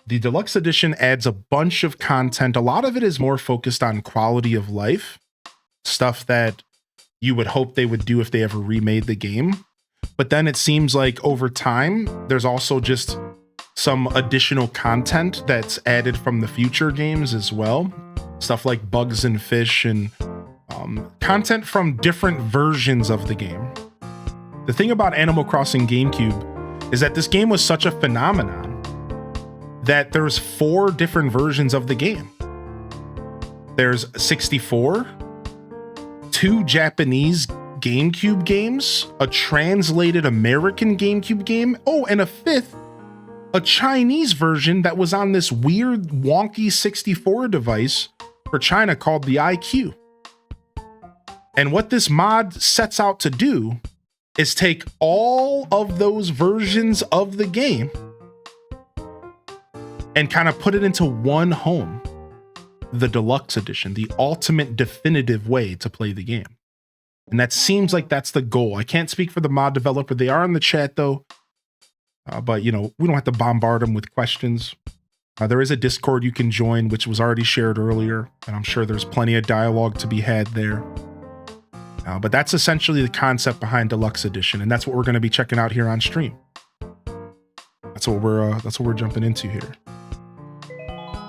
The deluxe edition adds a bunch of content. A lot of it is more focused on quality of life, stuff that you would hope they would do if they ever remade the game. But then it seems like over time, there's also just some additional content that's added from the future games as well. Stuff like bugs and fish and content from different versions of the game. The thing about Animal Crossing GameCube is that this game was such a phenomenon that there's 4 different versions of the game. There's 64, 2 Japanese GameCube games, a translated American GameCube game, and a 5th, a Chinese version that was on this weird wonky 64 device for China called the IQ. And what this mod sets out to do is take all of those versions of the game and kind of put it into one home, the deluxe edition, the ultimate definitive way to play the game. And that seems like that's the goal. I can't speak for the mod developer. They are in the chat though. But we don't have to bombard them with questions. There is a Discord you can join, which was already shared earlier. And I'm sure there's plenty of dialogue to be had there. But that's essentially the concept behind Deluxe Edition. And that's what we're going to be checking out here on stream. That's what we're jumping into here.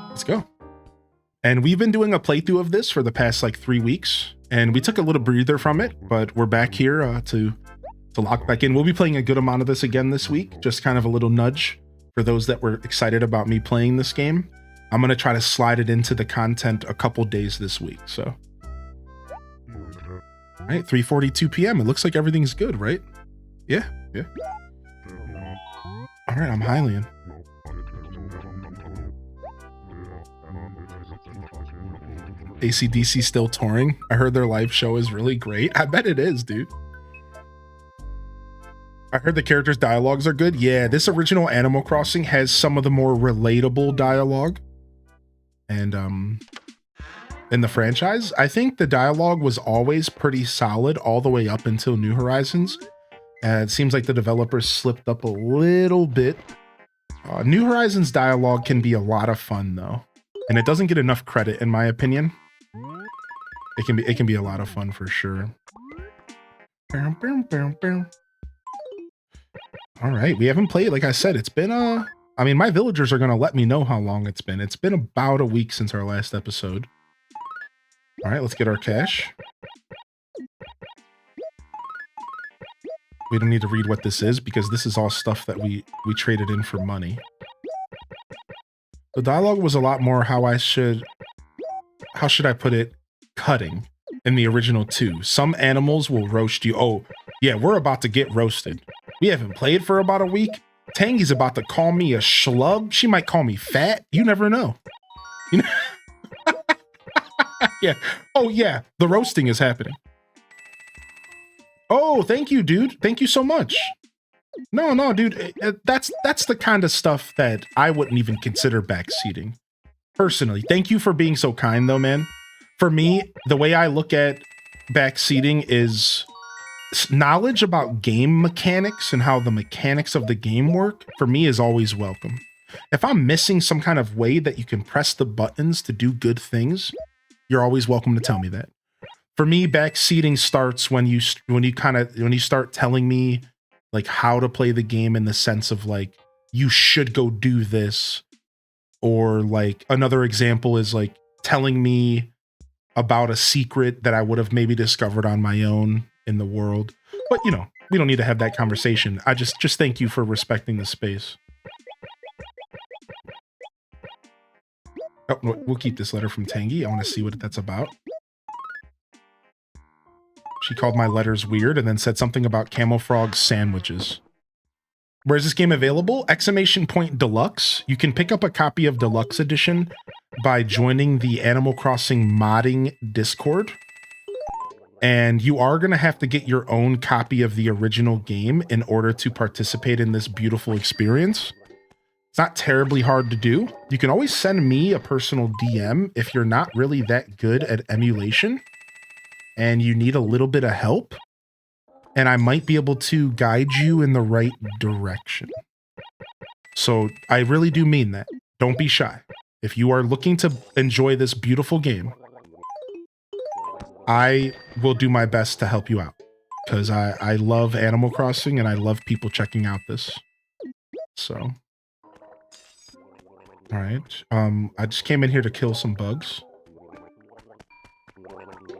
Let's go. And we've been doing a playthrough of this for the past like 3 weeks. And we took a little breather from it, but we're back here to lock back in. We'll be playing a good amount of this again this week. Just kind of a little nudge for those that were excited about me playing this game. I'm going to try to slide it into the content a couple days this week. So, all right, 3:42 p.m. It looks like everything's good, right? Yeah. All right, I'm Hylian. ACDC still touring. I heard their live show is really great. I bet it is, dude. I heard the characters' dialogues are good. Yeah, this original Animal Crossing has some of the more relatable dialogue. And in the franchise, I think the dialogue was always pretty solid all the way up until New Horizons. It seems like the developers slipped up a little bit. New Horizons dialogue can be a lot of fun though. And it doesn't get enough credit in my opinion. It can be a lot of fun for sure. All right, we haven't played. Like I said, it's been I mean, my villagers are going to let me know how long it's been. It's been about a week since our last episode. All right, let's get our cash. We don't need to read what this is because this is all stuff that we traded in for money. The dialogue was a lot more how should I put it, cutting in the original 2. Some animals will roast you. Oh, yeah, we're about to get roasted. We haven't played for about a week. Tangy's about to call me a schlub. She might call me fat. You never know. You know? Yeah. Oh, yeah. The roasting is happening. Oh, thank you, dude. Thank you so much. No, dude. That's the kind of stuff that I wouldn't even consider backseating. Personally. Thank you for being so kind, though, man. For me, the way I look at backseating is knowledge about game mechanics and how the mechanics of the game work, for me, is always welcome. If I'm missing some kind of way that you can press the buttons to do good things, you're always welcome to tell me that. For me, backseating starts when you start telling me like how to play the game in the sense of like, you should go do this. Or like another example is like telling me about a secret that I would have maybe discovered on my own in the world. But we don't need to have that conversation. I just thank you for respecting the space. Oh, we'll keep this letter from Tangy. I want to see what that's about. She called my letters weird and then said something about Camel Frog sandwiches. Where is this game available? Exclamation point Deluxe. You can pick up a copy of Deluxe Edition by joining the Animal Crossing modding Discord. And you are going to have to get your own copy of the original game in order to participate in this beautiful experience. It's not terribly hard to do. You can always send me a personal DM if you're not really that good at emulation and you need a little bit of help. And I might be able to guide you in the right direction. So I really do mean that. Don't be shy. If you are looking to enjoy this beautiful game, I will do my best to help you out because I love Animal Crossing and I love people checking out this. So, all right. I just came in here to kill some bugs.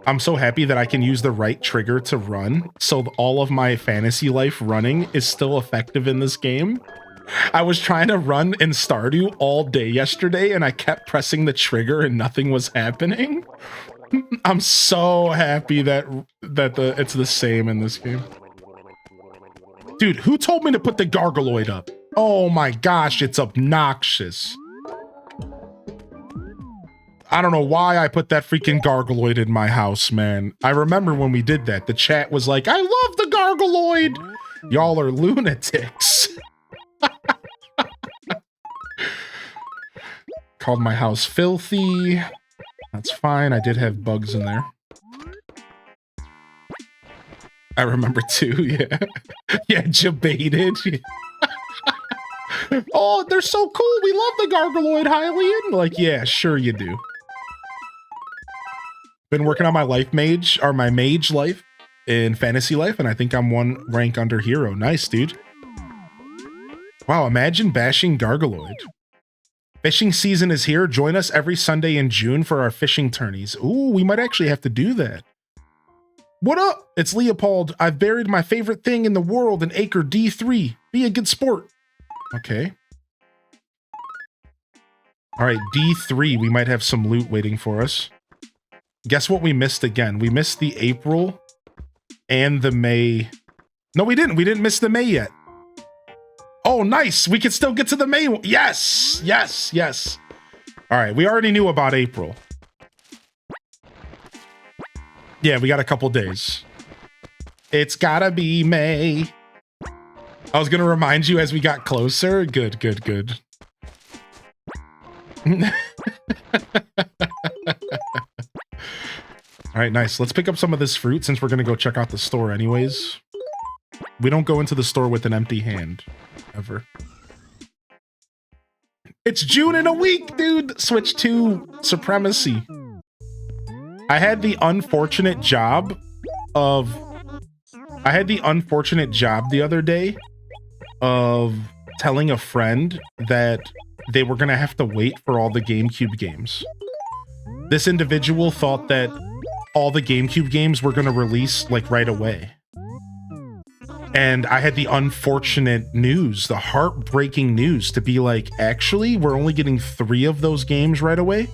I'm so happy that I can use the right trigger to run, so all of my fantasy life running is still effective in this game. I was trying to run in Stardew all day yesterday, and I kept pressing the trigger and nothing was happening. I'm so happy that it's the same in this game. Dude, who told me to put the Gargaloid up? Oh my gosh, it's obnoxious. I don't know why I put that freaking Gargaloid in my house, man. I remember when we did that, the chat was like, I love the Gargaloid. Y'all are lunatics. Called my house filthy. That's fine. I did have bugs in there. I remember too, yeah. Yeah, jebaited. Oh, they're so cool. We love the Gargaloid, Hylian. Like, yeah, sure you do. Been working on my life mage, or my mage life in fantasy life, and I think I'm one rank under hero. Nice, dude. Wow, imagine bashing Gargaloid. Fishing season is here. Join us every Sunday in June for our fishing tourneys. Ooh, we might actually have to do that. What up? It's Leopold. I've buried my favorite thing in the world in Acre D3. Be a good sport. Okay. All right, D3. We might have some loot waiting for us. Guess what we missed again? We missed the April and the May. No, we didn't. We didn't miss the May yet. Oh, nice. We can still get to the May one. Yes, yes, yes. All right, we already knew about April. Yeah, we got a couple days. It's gotta be May. I was gonna remind you as we got closer. Good, good, good. All right, nice. Let's pick up some of this fruit since we're gonna go check out the store anyways. We don't go into the store with an empty hand, ever. It's June in a week, dude. Switch to Supremacy. I had the unfortunate job the other day of telling a friend that they were gonna have to wait for all the GameCube games. This individual thought that all the GameCube games were gonna release like right away. And I had the unfortunate news, the heartbreaking news to be like, actually, we're only getting 3 of those games right away.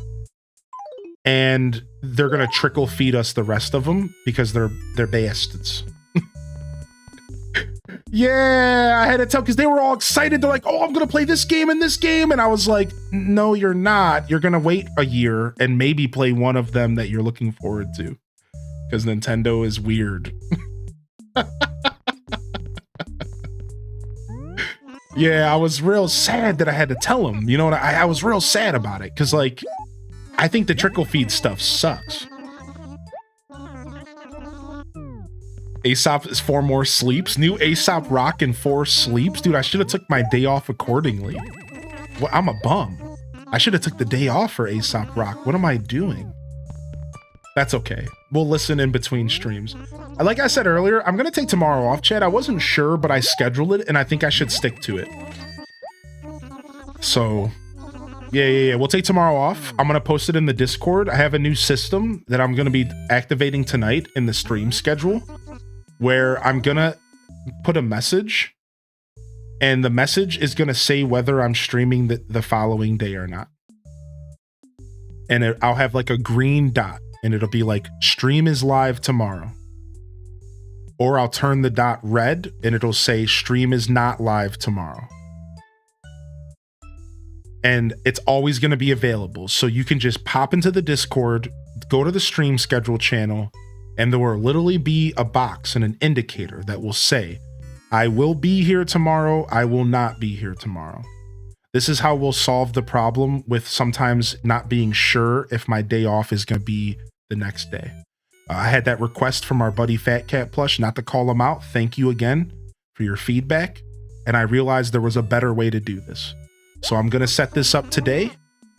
And they're gonna trickle feed us the rest of them because they're bastards. Yeah, I had to tell because they were all excited. They're like, oh, I'm gonna play this game and this game. And I was like, no, you're not. You're gonna wait a year and maybe play one of them that you're looking forward to. Because Nintendo is weird. Yeah, I was real sad that I had to tell him. You know what? I was real sad about it because, like, I think the trickle feed stuff sucks. Aesop is 4 more sleeps. New Aesop Rock and 4 sleeps. Dude, I should have took my day off accordingly. Well, I'm a bum. I should have took the day off for Aesop Rock. What am I doing? That's okay. We'll listen in between streams. Like I said earlier, I'm going to take tomorrow off, Chad. I wasn't sure, but I scheduled it, and I think I should stick to it. So, yeah. We'll take tomorrow off. I'm going to post it in the Discord. I have a new system that I'm going to be activating tonight in the stream schedule, where I'm going to put a message, and the message is going to say whether I'm streaming the following day or not. And I'll have like a green dot. And it'll be like, stream is live tomorrow. Or I'll turn the dot red and it'll say, stream is not live tomorrow. And it's always going to be available. So you can just pop into the Discord, go to the stream schedule channel, and there will literally be a box and an indicator that will say, I will be here tomorrow, I will not be here tomorrow. This is how we'll solve the problem with sometimes not being sure if my day off is going to be the next day. I had that request from our buddy Fat Cat Plush, not to call him out. Thank you again for your feedback. And I realized there was a better way to do this. So I'm going to set this up today.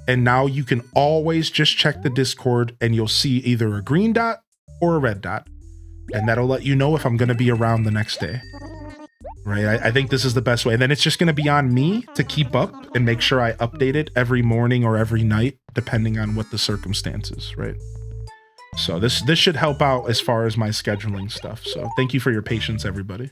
And now you can always just check the Discord and you'll see either a green dot or a red dot. And that'll let you know if I'm going to be around the next day. Right? I think this is the best way. And then it's just going to be on me to keep up and make sure I update it every morning or every night, depending on what the circumstances, right? So this should help out as far as my scheduling stuff. So thank you for your patience, everybody.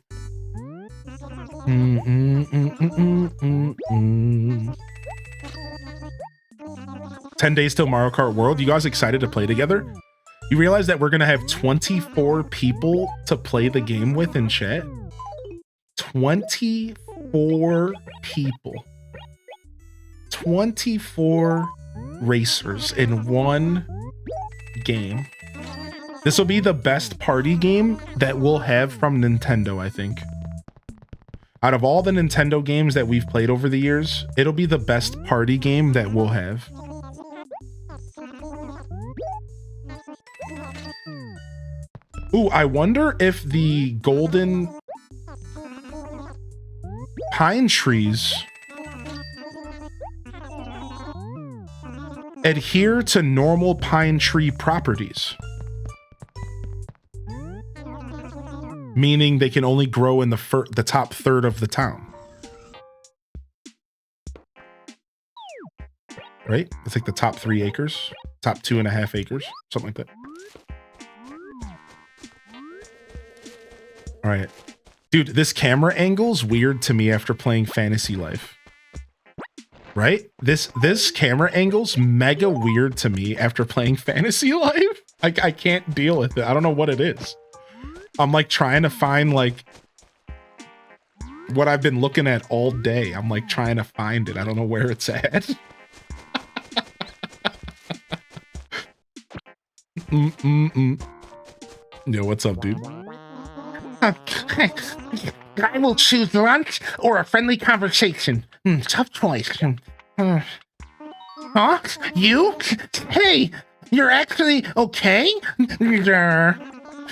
10 days till Mario Kart World. You guys excited to play together? You realize that we're going to have 24 people to play the game with in chat? 24 people. 24 racers in one game. This will be the best party game that we'll have from Nintendo, I think. Out of all the Nintendo games that we've played over the years, it'll be the best party game that we'll have. Ooh, I wonder if the golden pine trees adhere to normal pine tree properties. Meaning they can only grow in the top third of the town. Right? It's like the top 3 acres, top 2.5 acres, something like that. All right. Dude, this camera angle's weird to me after playing Fantasy Life. Right? This camera angle's mega weird to me after playing Fantasy Life. I can't deal with it. I don't know what it is. I'm like trying to find like what I've been looking at all day. I'm like trying to find it. I don't know where it's at. Yo, what's up, dude? I will choose lunch or a friendly conversation. Tough choice. Huh? You? Hey, you're actually okay?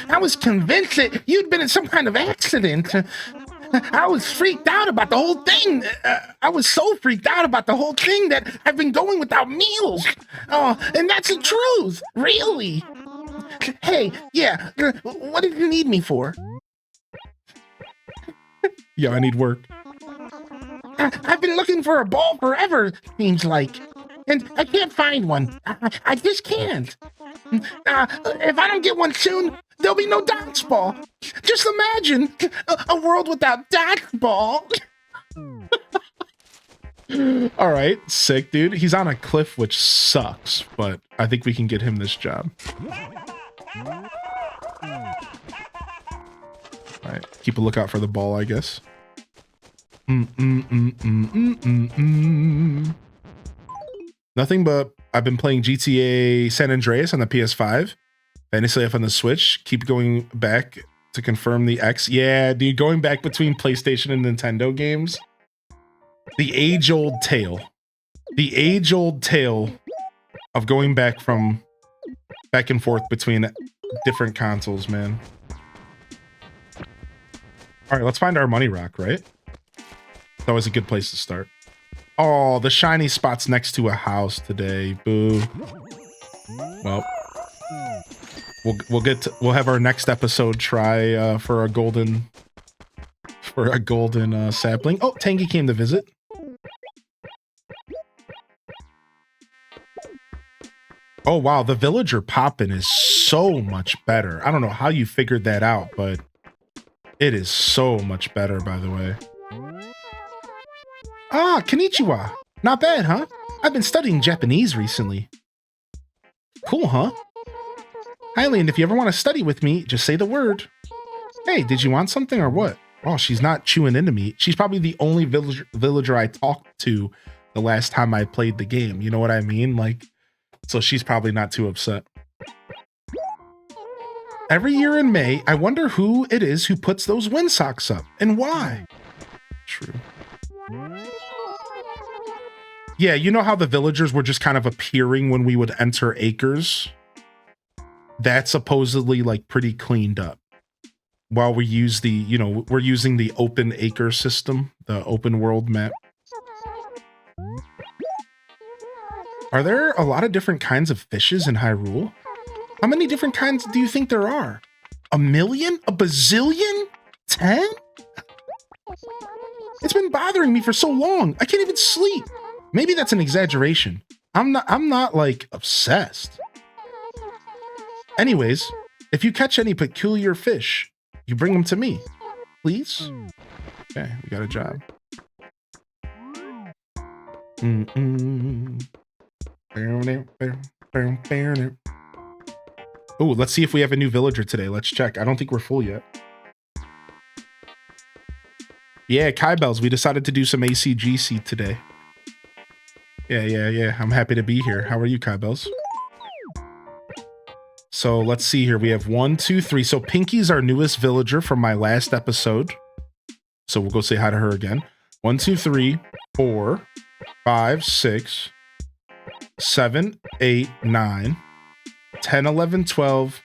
I was convinced that you'd been in some kind of accident. I was freaked out about the whole thing. I was so freaked out about the whole thing that I've been going without meals. Oh, and that's the truth. Really. Hey, yeah, what did you need me for? Yeah, I need work. I've been looking for a ball forever, seems like. And I can't find one. I just can't. If I don't get one soon, there'll be no dodgeball. Just imagine a world without dodgeball. All right, sick, dude. He's on a cliff, which sucks, but I think we can get him this job. All right, keep a lookout for the ball, I guess. Nothing but I've been playing GTA San Andreas on the PS5. Fantasy Life on the Switch. Keep going back to confirm the X. Yeah, dude, going back between PlayStation and Nintendo games. The age-old tale. The age-old tale of going back and forth between different consoles, man. All right, let's find our money rock, right? It's always a good place to start. Oh, the shiny spot's next to a house today. Boo. Well, we'll have our next episode try for a golden sapling. Oh, Tangy came to visit. Oh wow, the villager poppin' is so much better. I don't know how you figured that out, but it is so much better, by the way. Ah, konnichiwa. Not bad, huh? I've been studying Japanese recently. Cool, huh? Hylian, if you ever want to study with me, just say the word. Hey, did you want something or what? Oh, she's not chewing into me. She's probably the only villager I talked to the last time I played the game. You know what I mean? Like, so she's probably not too upset. Every year in May, I wonder who it is who puts those wind socks up and why. True. Yeah, you know how the villagers were just kind of appearing when we would enter acres? That's supposedly like pretty cleaned up. While we use the, we're using the open acre system, the open world map. Are there a lot of different kinds of fishes in Hyrule? How many different kinds do you think there are? A million? A bazillion? 10? It's been bothering me for so long. I can't even sleep. Maybe that's an exaggeration. I'm not like obsessed. Anyways, if you catch any peculiar fish, you bring them to me, please. Okay, we got a job. Oh, let's see if we have a new villager today. Let's check. I don't think we're full yet. Yeah, Kybells, we decided to do some ACGC today. Yeah. I'm happy to be here. How are you, Kybells? So let's see here. We have 1, 2, 3. So Pinky's our newest villager from my last episode. So we'll go say hi to her again. 1, 2, 3, 4, 5, 6, 7, 8, 9, 10, 11, 12,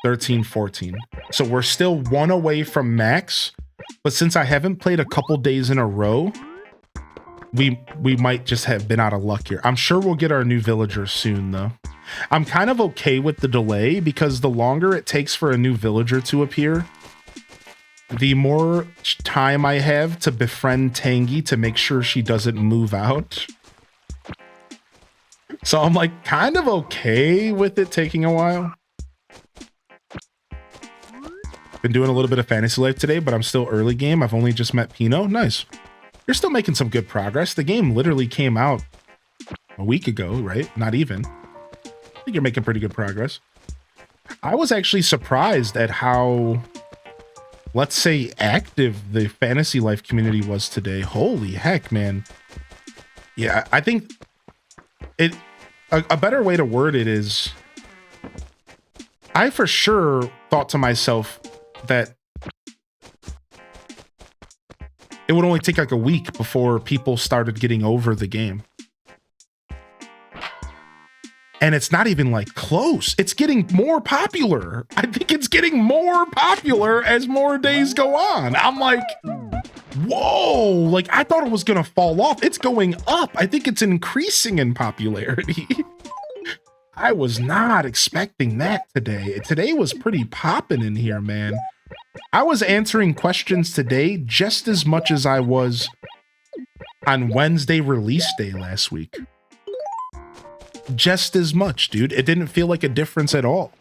13, 14. So we're still 1 away from max. But since I haven't played a couple days in a row, we might just have been out of luck here. I'm sure we'll get our new villager soon, though. I'm kind of okay with the delay because the longer it takes for a new villager to appear, the more time I have to befriend Tangy to make sure she doesn't move out. So I'm like kind of okay with it taking a while. Been doing a little bit of Fantasy Life today, but I'm still early game. I've only just met Pino. Nice. You're still making some good progress. The game literally came out a week ago, right? Not even. I think you're making pretty good progress. I was actually surprised at how, let's say, active the Fantasy Life community was today. Holy heck, man. Yeah, I think a better way to word it is, I for sure thought to myself that it would only take like a week before people started getting over the game. And it's not even like close. It's getting more popular. I think it's getting more popular as more days go on. I'm like, whoa, like I thought it was gonna fall off. It's going up. I think it's increasing in popularity. I was not expecting that today. Today was pretty popping in here, man. I was answering questions today just as much as I was on Wednesday release day last week. Just as much, dude. It didn't feel like a difference at all.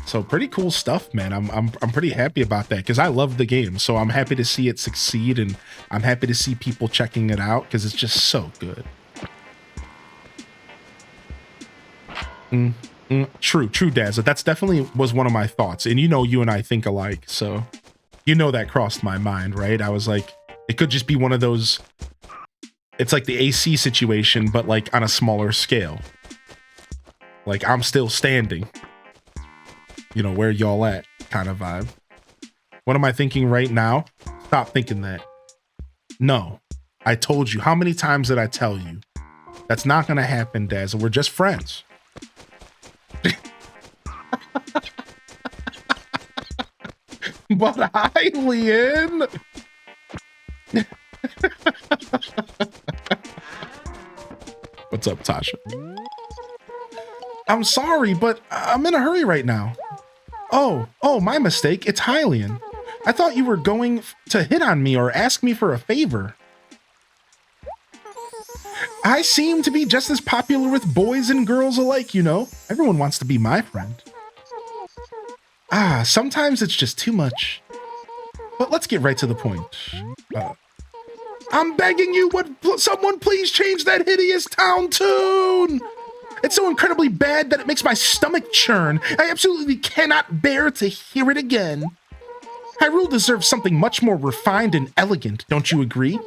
So pretty cool stuff, man. I'm pretty happy about that because I love the game. So I'm happy to see it succeed, and I'm happy to see people checking it out because it's just so good. True, Dazza. That's definitely was one of my thoughts. And you know, you and I think alike. So you know that crossed my mind, right? I was like, it could just be one of those, it's like the AC situation, but like on a smaller scale. Like I'm still standing. You know, where y'all at kind of vibe. What am I thinking right now? Stop thinking that. No, I told you. How many times did I tell you? That's not going to happen, Dazza. We're just friends. But hi, Leon. What's up, Tasha? I'm sorry, but I'm in a hurry right now. Oh, my mistake. It's Hylian. I thought you were going to hit on me or ask me for a favor. I seem to be just as popular with boys and girls alike, you know. Everyone wants to be my friend. Sometimes it's just too much. But let's get right to the point. I'm begging you, would someone please change that hideous town tune? It's so incredibly bad that it makes my stomach churn. I absolutely cannot bear to hear it again. Hyrule deserves something much more refined and elegant, don't you agree?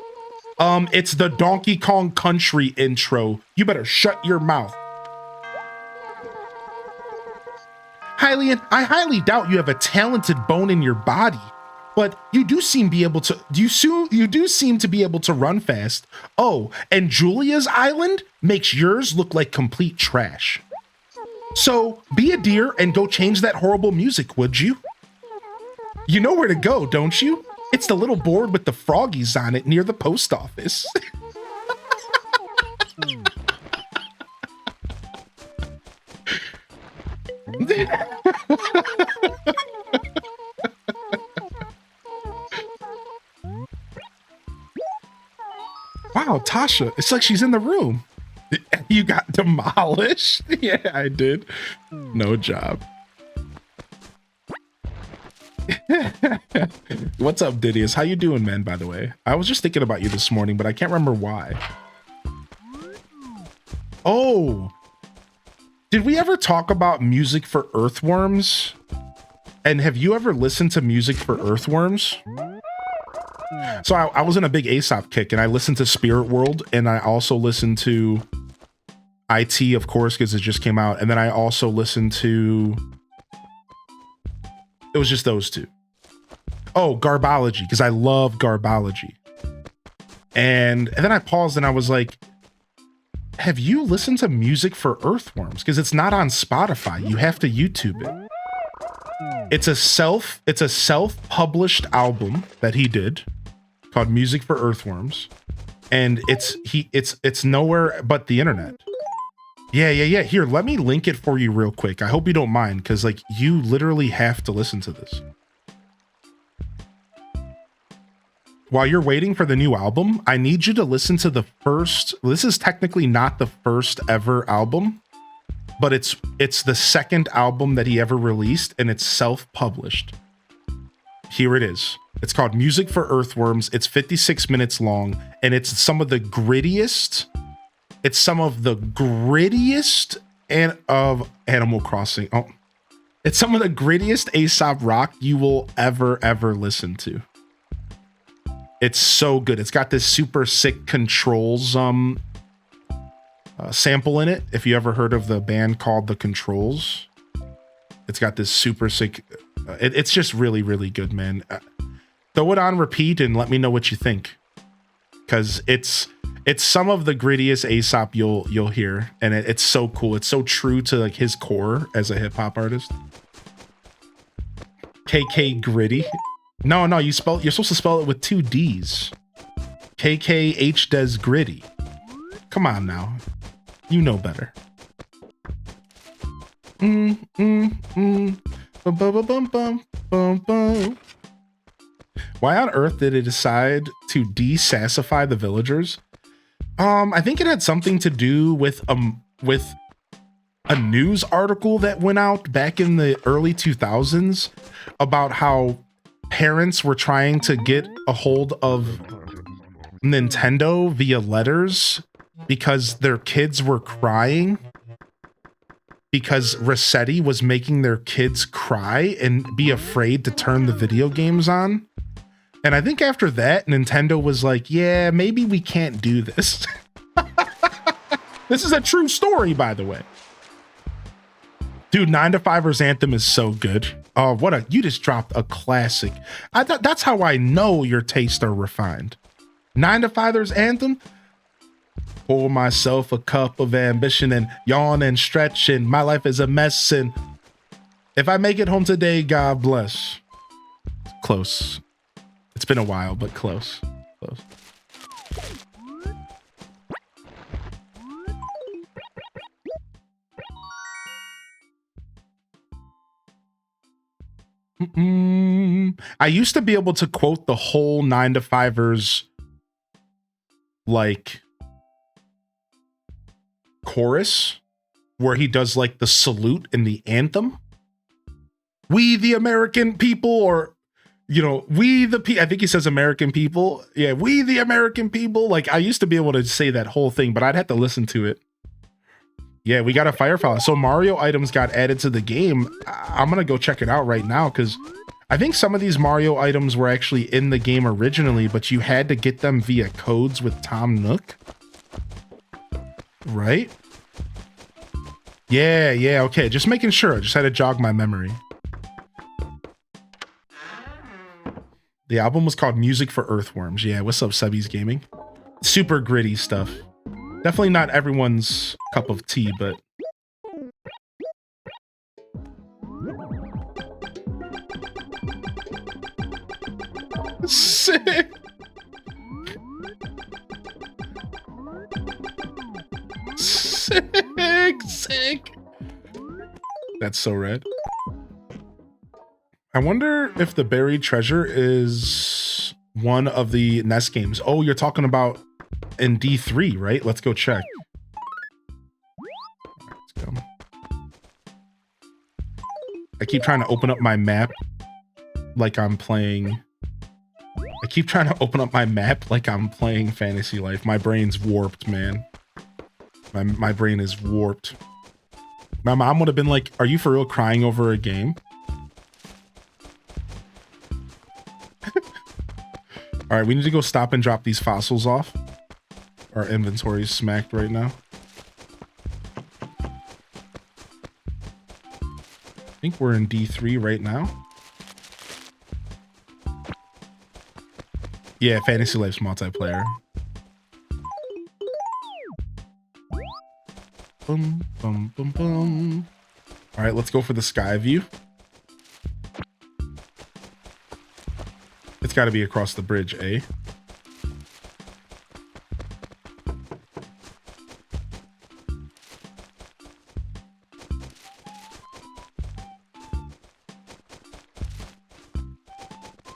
It's the Donkey Kong Country intro. You better shut your mouth. Hylian, I highly doubt you have a talented bone in your body, but you do seem to be able to run fast. Oh, and Julia's island makes yours look like complete trash. So be a dear and go change that horrible music, would you? You know where to go, don't you? It's the little board with the froggies on it near the post office. Wow, Tasha, it's like she's in the room. You got demolished? Yeah, I did. No job. What's up, Didius? How you doing, man, by the way? I was just thinking about you this morning, but I can't remember why. Oh, did we ever talk about music for earthworms? And have you ever listened to music for earthworms? So I was in a big Aesop kick, and I listened to Spirit World, and I also listened to IT, of course, because it just came out. And then I also listened to... It was just those two. Oh, Garbology, because I love Garbology. And then I paused and I was like, have you listened to music for earthworms? Because it's not on Spotify. You have to YouTube it. It's a self-published album that he did called Music for Earthworms. And it's nowhere but the internet. Yeah. Here, let me link it for you real quick. I hope you don't mind, because like you literally have to listen to this. While you're waiting for the new album, I need you to listen to the first. This is technically not the first ever album, but it's the second album that he ever released, and it's self-published. Here it is. It's called Music for Earthworms. It's 56 minutes long, and it's some of the grittiest. It's some of the grittiest of Animal Crossing. Oh, it's some of the grittiest Aesop rock you will ever listen to. It's so good. It's got this super sick Controls sample in it. If you ever heard of the band called The Controls, it's got this super sick. It's just really good, man. Throw it on repeat and let me know what you think, because it's some of the grittiest Aesop you'll hear, and it's so cool. It's so true to like his core as a hip hop artist. KK Gritty. No, you're supposed to spell it with 2 D's. KKH Des Gritty. Come on now. You know better. Bum, bum, bum, bum, bum, bum. Why on earth did it decide to desassify the villagers? I think it had something to do with a news article that went out back in the early 2000s about how parents were trying to get a hold of Nintendo via letters because their kids were crying, because Rossetti was making their kids cry and be afraid to turn the video games on. And I think after that, Nintendo was like, yeah, maybe we can't do this. This is a true story, by the way. Dude, 9 to 5ers Anthem is so good. Oh, you just dropped a classic. That's how I know your tastes are refined. 9 to 5ers Anthem. Pour myself a cup of ambition and yawn and stretch, and my life is a mess, and if I make it home today, God bless. Close. It's been a while, but close. I used to be able to quote the whole 9 to 5ers like chorus where he does like the salute in the anthem. We the American people, or we the I think he says American people. Yeah, we the American people. Like I used to be able to say that whole thing, but I'd have to listen to it. Yeah, we got a Firefly. So Mario items got added to the game. I'm gonna go check it out right now, because I think some of these Mario items were actually in the game originally, but you had to get them via codes with Tom Nook. Right? Yeah, okay. Just making sure. I just had to jog my memory. The album was called Music for Earthworms. Yeah, what's up, Subbies Gaming? Super gritty stuff. Definitely not everyone's cup of tea, but... Sick! Sick. That's so rad. I wonder if the buried treasure is one of the NES games. Oh, you're talking about in D3, right? Let's go check. Let's go. I keep trying to open up my map like I'm playing. I keep trying to open up my map like I'm playing Fantasy Life. My brain's warped, man. My brain is warped. My mom would have been like, "Are you for real crying over a game?" All right, we need to go stop and drop these fossils off. Our inventory is smacked right now. I think we're in D3 right now. Yeah, Fantasy Life's multiplayer. Boom, boom, boom, boom. All right, let's go for the sky view. It's got to be across the bridge, eh?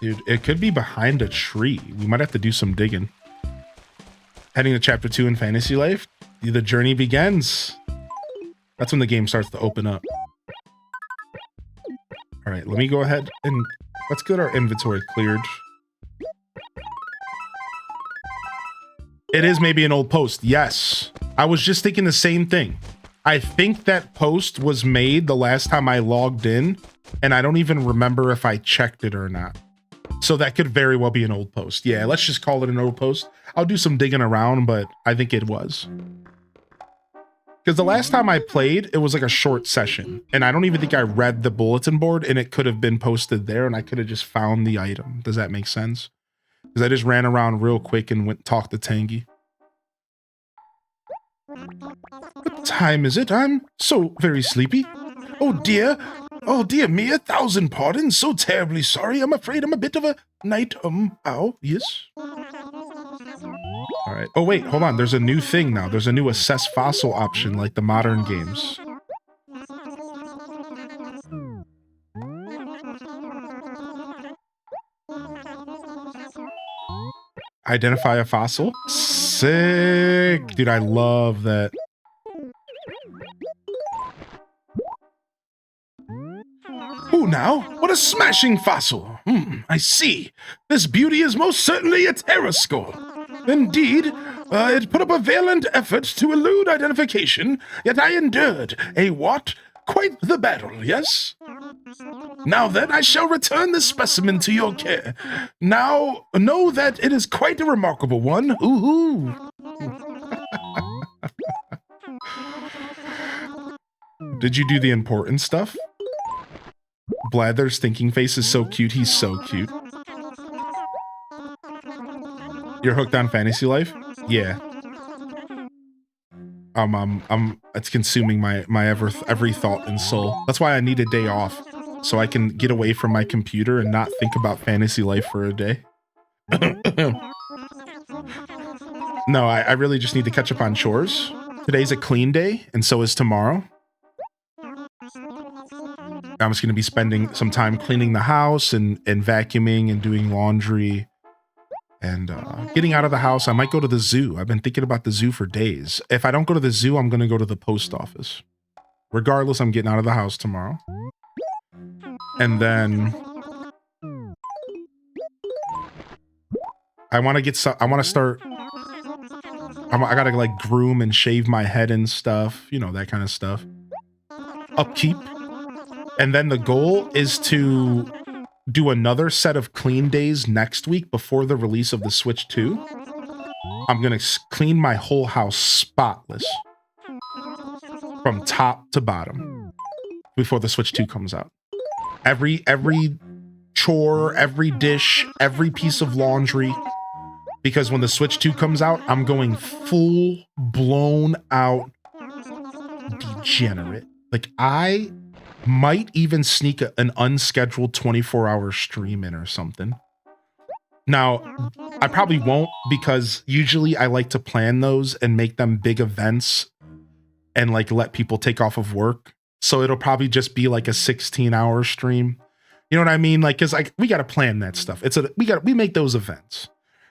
Dude, it could be behind a tree. We might have to do some digging. Heading to chapter 2 in Fantasy Life, the journey begins. That's when the game starts to open up. All right, let me go ahead and let's get our inventory cleared. It is maybe an old post. Yes. I was just thinking the same thing. I think that post was made the last time I logged in, and I don't even remember if I checked it or not. So that could very well be an old post. Yeah, let's just call it an old post. I'll do some digging around, but I think it was. Because the last time I played, it was like a short session. And I don't even think I read the bulletin board, and it could have been posted there, and I could have just found the item. Does that make sense? Because I just ran around real quick and went talked to Tangy. What time is it? I'm so very sleepy. Oh dear. Oh dear me, 1,000 pardons. So terribly sorry. I'm afraid I'm a bit of a night. Ow. Yes. All right. Oh wait, hold on. There's a new thing now. There's a new assess fossil option like the modern games. Identify a fossil. Sick. Dude, I love that. Oh, now, what a smashing fossil. I see. This beauty is most certainly a pteroscore. Indeed, it put up a valiant effort to elude identification, yet I endured a what? Quite the battle, yes? Now then, I shall return this specimen to your care. Now, know that it is quite a remarkable one. Ooh. Did you do the important stuff? Blather's thinking face is so cute. He's so cute. You're hooked on Fantasy Life? Yeah. It's consuming my every thought and soul. That's why I need a day off, so I can get away from my computer and not think about Fantasy Life for a day. No, I really just need to catch up on chores. Today's a clean day, and so is tomorrow. I'm just going to be spending some time cleaning the house and vacuuming and doing laundry and getting out of the house. I might go to the zoo. I've been thinking about the zoo for days. If I don't go to the zoo, I'm going to go to the post office. Regardless, I'm getting out of the house tomorrow. And then I want to start, I got to like groom and shave my head and stuff, you know, that kind of stuff. Upkeep. And then the goal is to do another set of clean days next week before the release of the Switch 2. I'm going to clean my whole house spotless from top to bottom before the Switch 2 comes out. Every chore, every dish, every piece of laundry. Because when the Switch 2 comes out, I'm going full blown out degenerate. Like I might even sneak an unscheduled 24-hour stream in or something. Now, I probably won't because usually I like to plan those and make them big events and like let people take off of work. So it'll probably just be like a 16-hour stream. You know what I mean? Like, cause like we got to plan that stuff. We make those events.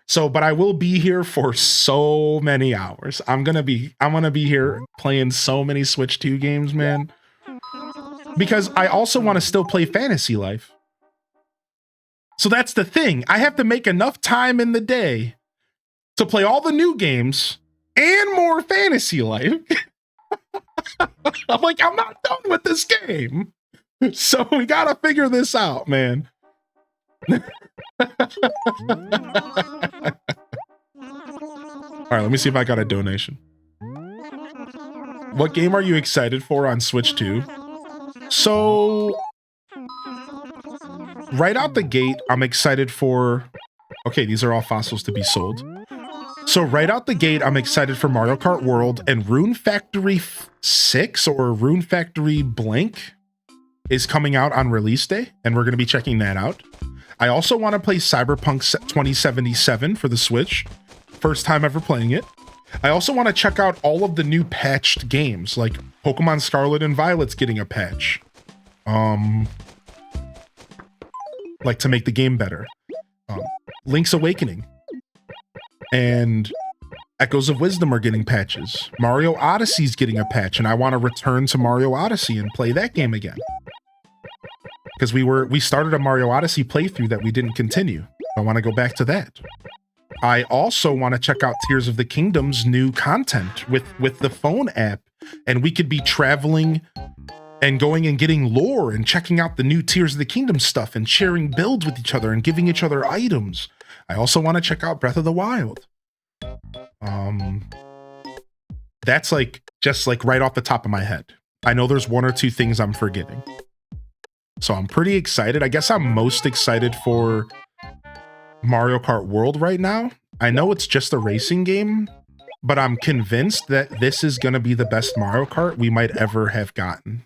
So, but I will be here for so many hours. I'm gonna be here playing so many Switch 2 games, man. Because I also want to still play Fantasy Life. So that's the thing. I have to make enough time in the day to play all the new games and more Fantasy Life. I'm like, I'm not done with this game. So we gotta figure this out, man. All right, let me see if I got a donation. What game are you excited for on Switch 2? So, right out the gate, I'm excited for... Okay, these are all fossils to be sold. So right out the gate, I'm excited for Mario Kart World, and Rune Factory 6 or Rune Factory Blank is coming out on release day, and we're going to be checking that out. I also want to play Cyberpunk 2077 for the Switch. First time ever playing it. I also want to check out all of the new patched games, like Pokemon Scarlet and Violet's getting a patch. Like to make the game better. Link's Awakening and Echoes of Wisdom are getting patches. Mario Odyssey's getting a patch, and I want to return to Mario Odyssey and play that game again. Because we started a Mario Odyssey playthrough that we didn't continue. I want to go back to that. I also want to check out Tears of the Kingdom's new content with the phone app, and we could be traveling and going and getting lore and checking out the new Tears of the Kingdom stuff and sharing builds with each other and giving each other items. I also want to check out Breath of the Wild. That's like just like right off the top of my head. I know there's one or two things I'm forgetting. So I'm pretty excited. I guess I'm most excited for Mario Kart World right now. I know it's just a racing game, but I'm convinced that this is going to be the best Mario Kart we might ever have gotten.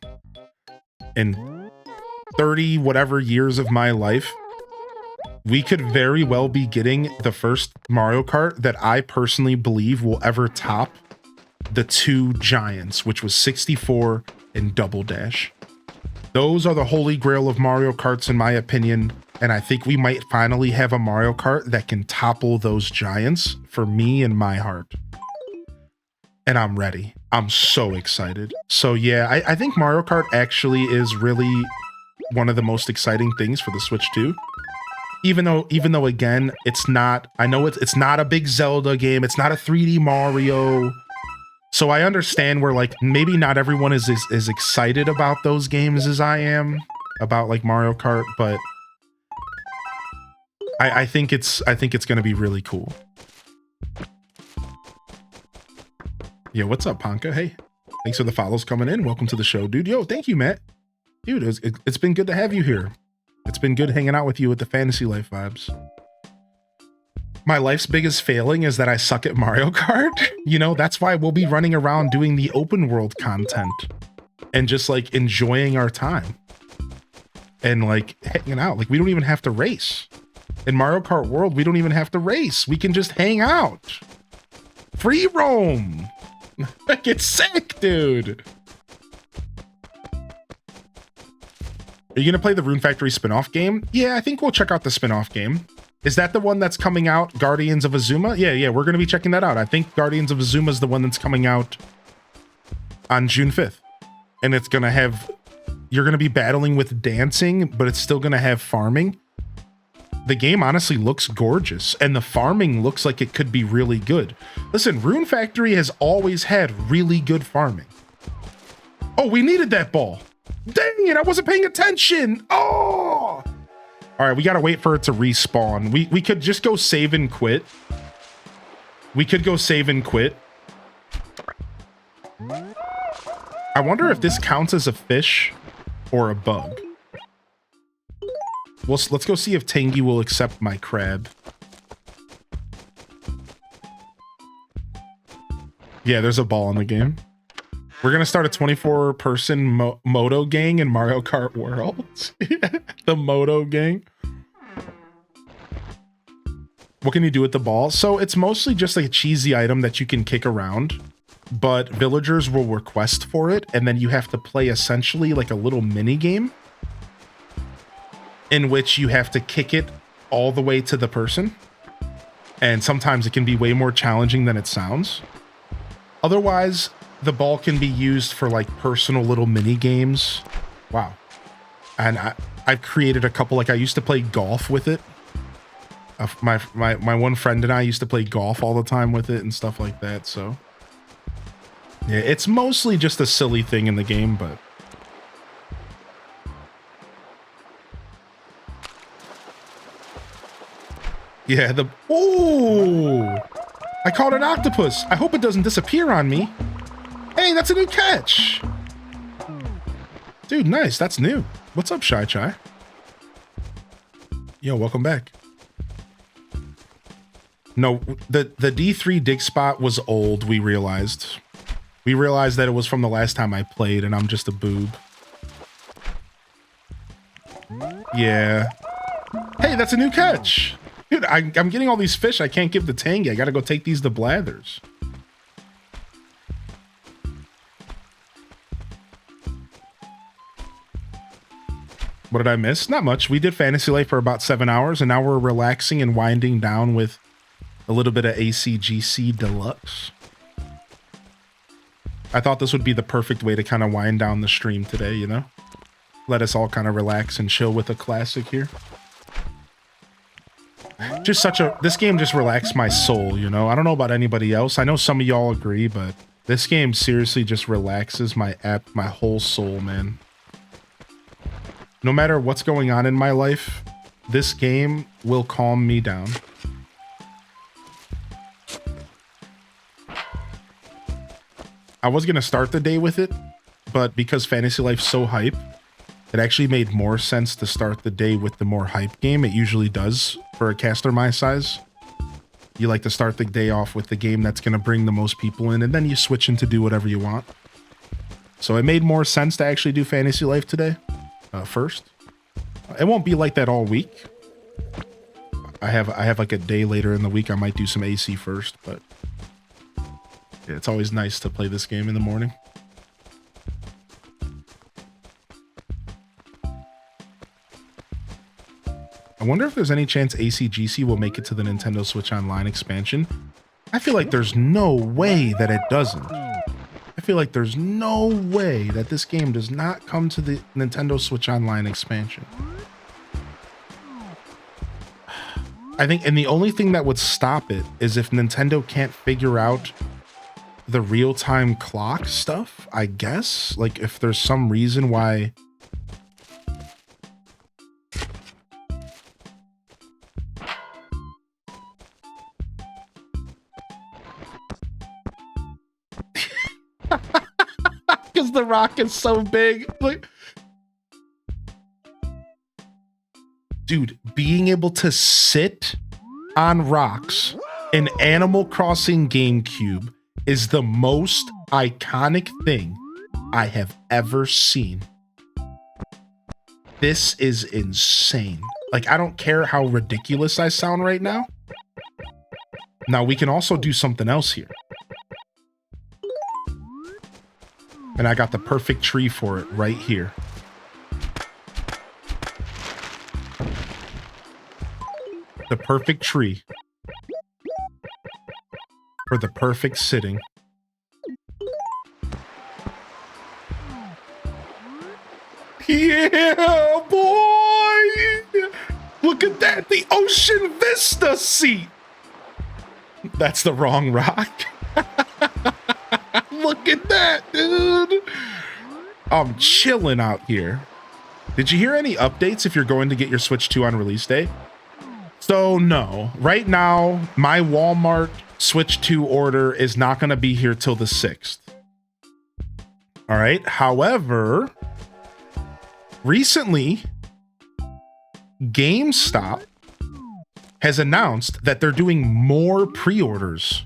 In 30 whatever years of my life, we could very well be getting the first Mario Kart that I personally believe will ever top the two giants, which was 64 and Double Dash. Those are the holy grail of Mario Karts, in my opinion, and I think we might finally have a Mario Kart that can topple those giants for me and my heart. And I'm ready. I'm so excited. So yeah, I think Mario Kart actually is really one of the most exciting things for the Switch 2. Even though again, it's not, I know it's not a big Zelda game, it's not a 3D Mario. So I understand where like maybe not everyone is as excited about those games as I am about like Mario Kart, but I think it's gonna be really cool. Yeah, what's up, Ponka? Hey, thanks for the follows coming in. Welcome to the show, dude. Yo, thank you, Matt. Dude, it's been good to have you here. It's been good hanging out with you with the Fantasy Life vibes. My life's biggest failing is that I suck at Mario Kart. You know, that's why we'll be running around doing the open world content and just like enjoying our time and like hanging out. Like we don't even have to race. In Mario Kart World, we don't even have to race. We can just hang out. Free roam. Like it's sick, dude. Are you going to play the Rune Factory spin-off game? Yeah, I think we'll check out the spin-off game. Is that the one that's coming out, Guardians of Azuma? Yeah, we're going to be checking that out. I think Guardians of Azuma is the one that's coming out on June 5th. And it's going to have, you're going to be battling with dancing, but it's still going to have farming. The game honestly looks gorgeous, and the farming looks like it could be really good. Listen, Rune Factory has always had really good farming. Oh, we needed that ball. Dang it, I wasn't paying attention. Oh! All right, we gotta wait for it to respawn. We could just go save and quit. We could go save and quit. I wonder if this counts as a fish or a bug. Well, let's go see if Tangy will accept my crab. Yeah, there's a ball in the game. We're going to start a 24-person moto gang in Mario Kart World. The moto gang. What can you do with the ball? So it's mostly just like a cheesy item that you can kick around. but villagers will request for it, and then you have to play essentially like a little mini game in which you have to kick it all the way to the person. And sometimes it can be way more challenging than it sounds. Otherwise, the ball can be used for like personal little mini games. Wow. And I've created a couple, like I used to play golf with it. My one friend and I used to play golf all the time with it and stuff like that, so. Yeah, it's mostly just a silly thing in the game, but. Yeah, ooh! I caught an octopus. I hope it doesn't disappear on me. Hey, that's a new catch. Dude, nice. That's new. What's up, Shy Chai? Yo, welcome back. No, the D3 dig spot was old, we realized. We realized that it was from the last time I played, and I'm just a boob. Yeah. Hey, that's a new catch. Dude, I'm getting all these fish I can't give to Tangy. I gotta go take these to Blathers. What did I miss? Not much. We did Fantasy Life for about 7 hours, and now we're relaxing and winding down with a little bit of ACGC Deluxe. I thought this would be the perfect way to kind of wind down the stream today, you know? Let us all kind of relax and chill with a classic here. Just this game just relaxed my soul, you know? I don't know about anybody else. I know some of y'all agree, but this game seriously just relaxes my whole soul, man. No matter what's going on in my life, this game will calm me down. I was going to start the day with it, but because Fantasy Life's so hype, it actually made more sense to start the day with the more hype game. It usually does for a caster my size. You like to start the day off with the game that's going to bring the most people in, and then you switch in to do whatever you want. So it made more sense to actually do Fantasy Life today first. It won't be like that all week. I have like a day later in the week I might do some AC first, but yeah, it's always nice to play this game in the morning. I wonder if there's any chance ACGC will make it to the Nintendo Switch Online expansion. I feel like there's no way that it doesn't. I feel like there's no way that this game does not come to the Nintendo Switch Online expansion. I think, and the only thing that would stop it is if Nintendo can't figure out the real-time clock stuff, I guess. Like, if there's some reason why... Because the rock is so big. Like, dude, being able to sit on rocks in Animal Crossing GameCube is the most iconic thing I have ever seen. This is insane. Like, I don't care how ridiculous I sound right now. Now, we can also do something else here. And I got the perfect tree for it right here. The perfect tree. For the perfect sitting. Yeah, boy! Look at that! The Ocean Vista seat! That's the wrong rock. Look at that, dude! I'm chilling out here. Did you hear any updates if you're going to get your Switch 2 on release day? So no, right now, my Walmart Switch 2 order is not going to be here till the 6th. All right. However, recently, GameStop has announced that they're doing more pre-orders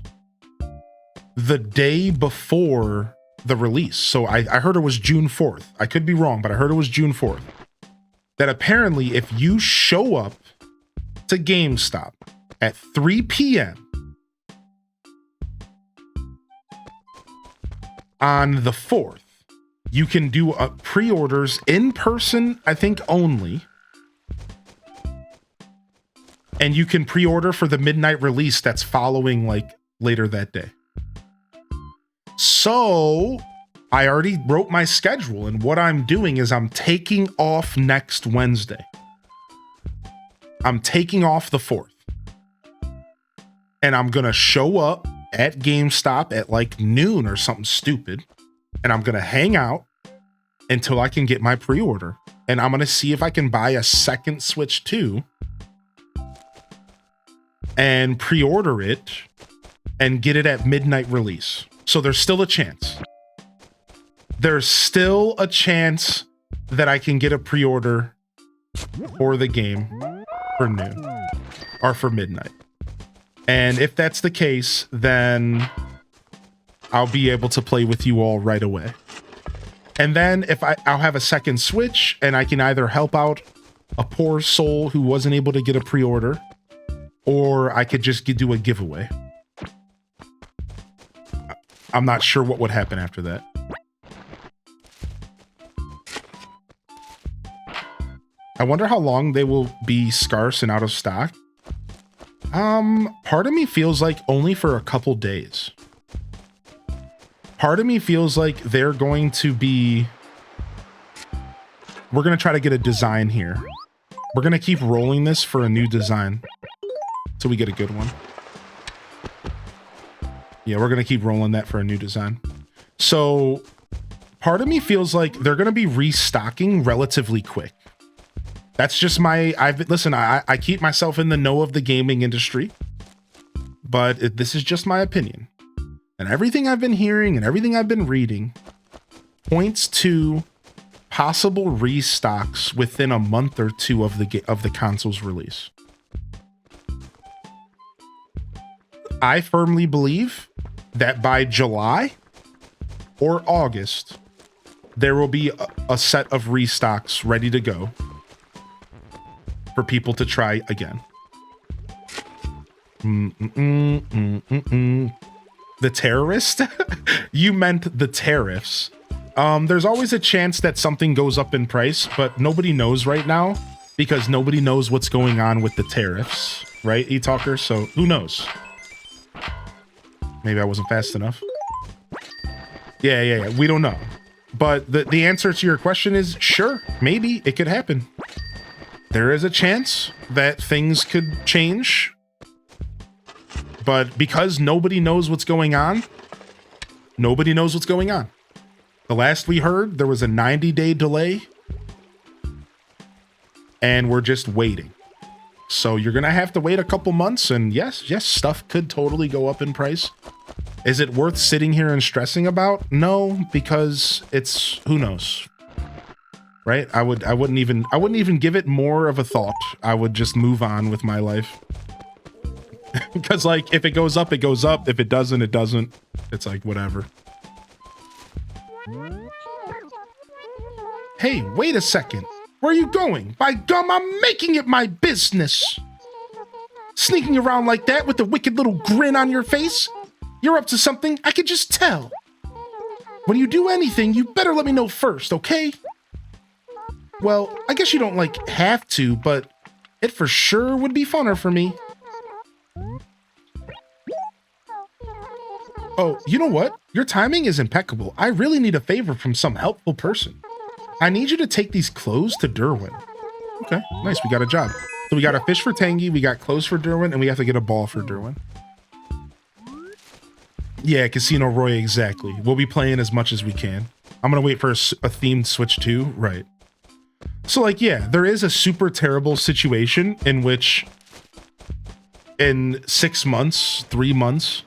the day before the release. So I heard it was June 4th. I could be wrong, but I heard it was June 4th. That apparently if you show up to GameStop at 3 p.m. on the 4th, you can do pre-orders in person, I think only. And you can pre-order for the midnight release that's following like later that day. So I already wrote my schedule, and what I'm doing is I'm taking off next Wednesday. I'm taking off the 4th. And I'm going to show up at GameStop at like noon or something stupid. And I'm going to hang out until I can get my pre-order. And I'm going to see if I can buy a second Switch 2 and pre-order it and get it at midnight release. So there's still a chance. There's still a chance that I can get a pre-order for the game for noon or for midnight. And if that's the case, then I'll be able to play with you all right away. And then if I'll have a second Switch, and I can either help out a poor soul who wasn't able to get a pre-order, or I could just do a giveaway. I'm not sure what would happen after that. I wonder how long they will be scarce and out of stock. Part of me feels like only for a couple days. Part of me feels like they're going to be... We're going to try to get a design here. We're going to keep rolling this for a new design till we get a good one. Yeah, we're going to keep rolling that for a new design. So part of me feels like they're going to be restocking relatively quick. That's just my... Listen, I keep myself in the know of the gaming industry, but this is just my opinion. And everything I've been hearing and everything I've been reading points to possible restocks within a month or two of the console's release. I firmly believe that by July or August, there will be a set of restocks ready to go for people to try again. The terrorist? You meant the tariffs. There's always a chance that something goes up in price, but nobody knows right now because nobody knows what's going on with the tariffs, right, eTalker? So who knows? Maybe I wasn't fast enough. Yeah. We don't know. But the answer to your question is sure, maybe it could happen. There is a chance that things could change. But because nobody knows what's going on, nobody knows what's going on. The last we heard, there was a 90-day delay. And we're just waiting. So you're going to have to wait a couple months. And yes, stuff could totally go up in price. Is it worth sitting here and stressing about? No, because it's, who knows? Right? I wouldn't even give it more of a thought. I would just move on with my life. Because like if it goes up, it goes up. If it doesn't, it doesn't. It's like whatever. Hey, wait a second. Where are you going? By gum, I'm making it my business. Sneaking around like that with a wicked little grin on your face? You're up to something, I could just tell. When you do anything, you better let me know first, okay? Well, I guess you don't like have to, but it for sure would be funner for me. Oh, you know what? Your timing is impeccable. I really need a favor from some helpful person. I need you to take these clothes to Derwin. Okay, nice. We got a job. So we got a fish for Tangy, we got clothes for Derwin, and we have to get a ball for Derwin. Yeah, Casino Roy, exactly. We'll be playing as much as we can. I'm going to wait for a themed Switch 2. Right. So, like, yeah, there is a super terrible situation in which in 6 months, 3 months,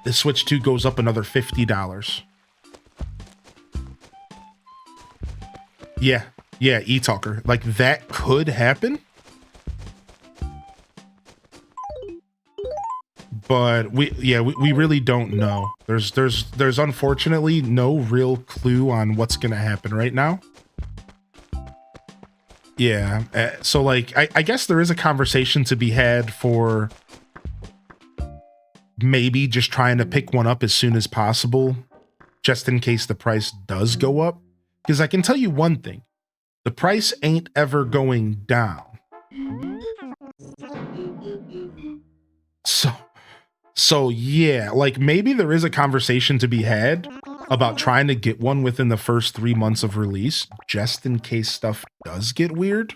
the Switch 2 goes up another $50. Yeah, eTalker. Like, that could happen. But we really don't know. There's unfortunately no real clue on what's gonna happen right now. Yeah, so like I guess there is a conversation to be had for maybe just trying to pick one up as soon as possible, just in case the price does go up. Because I can tell you one thing, the price ain't ever going down. So yeah, like maybe there is a conversation to be had about trying to get one within the first 3 months of release, just in case stuff does get weird.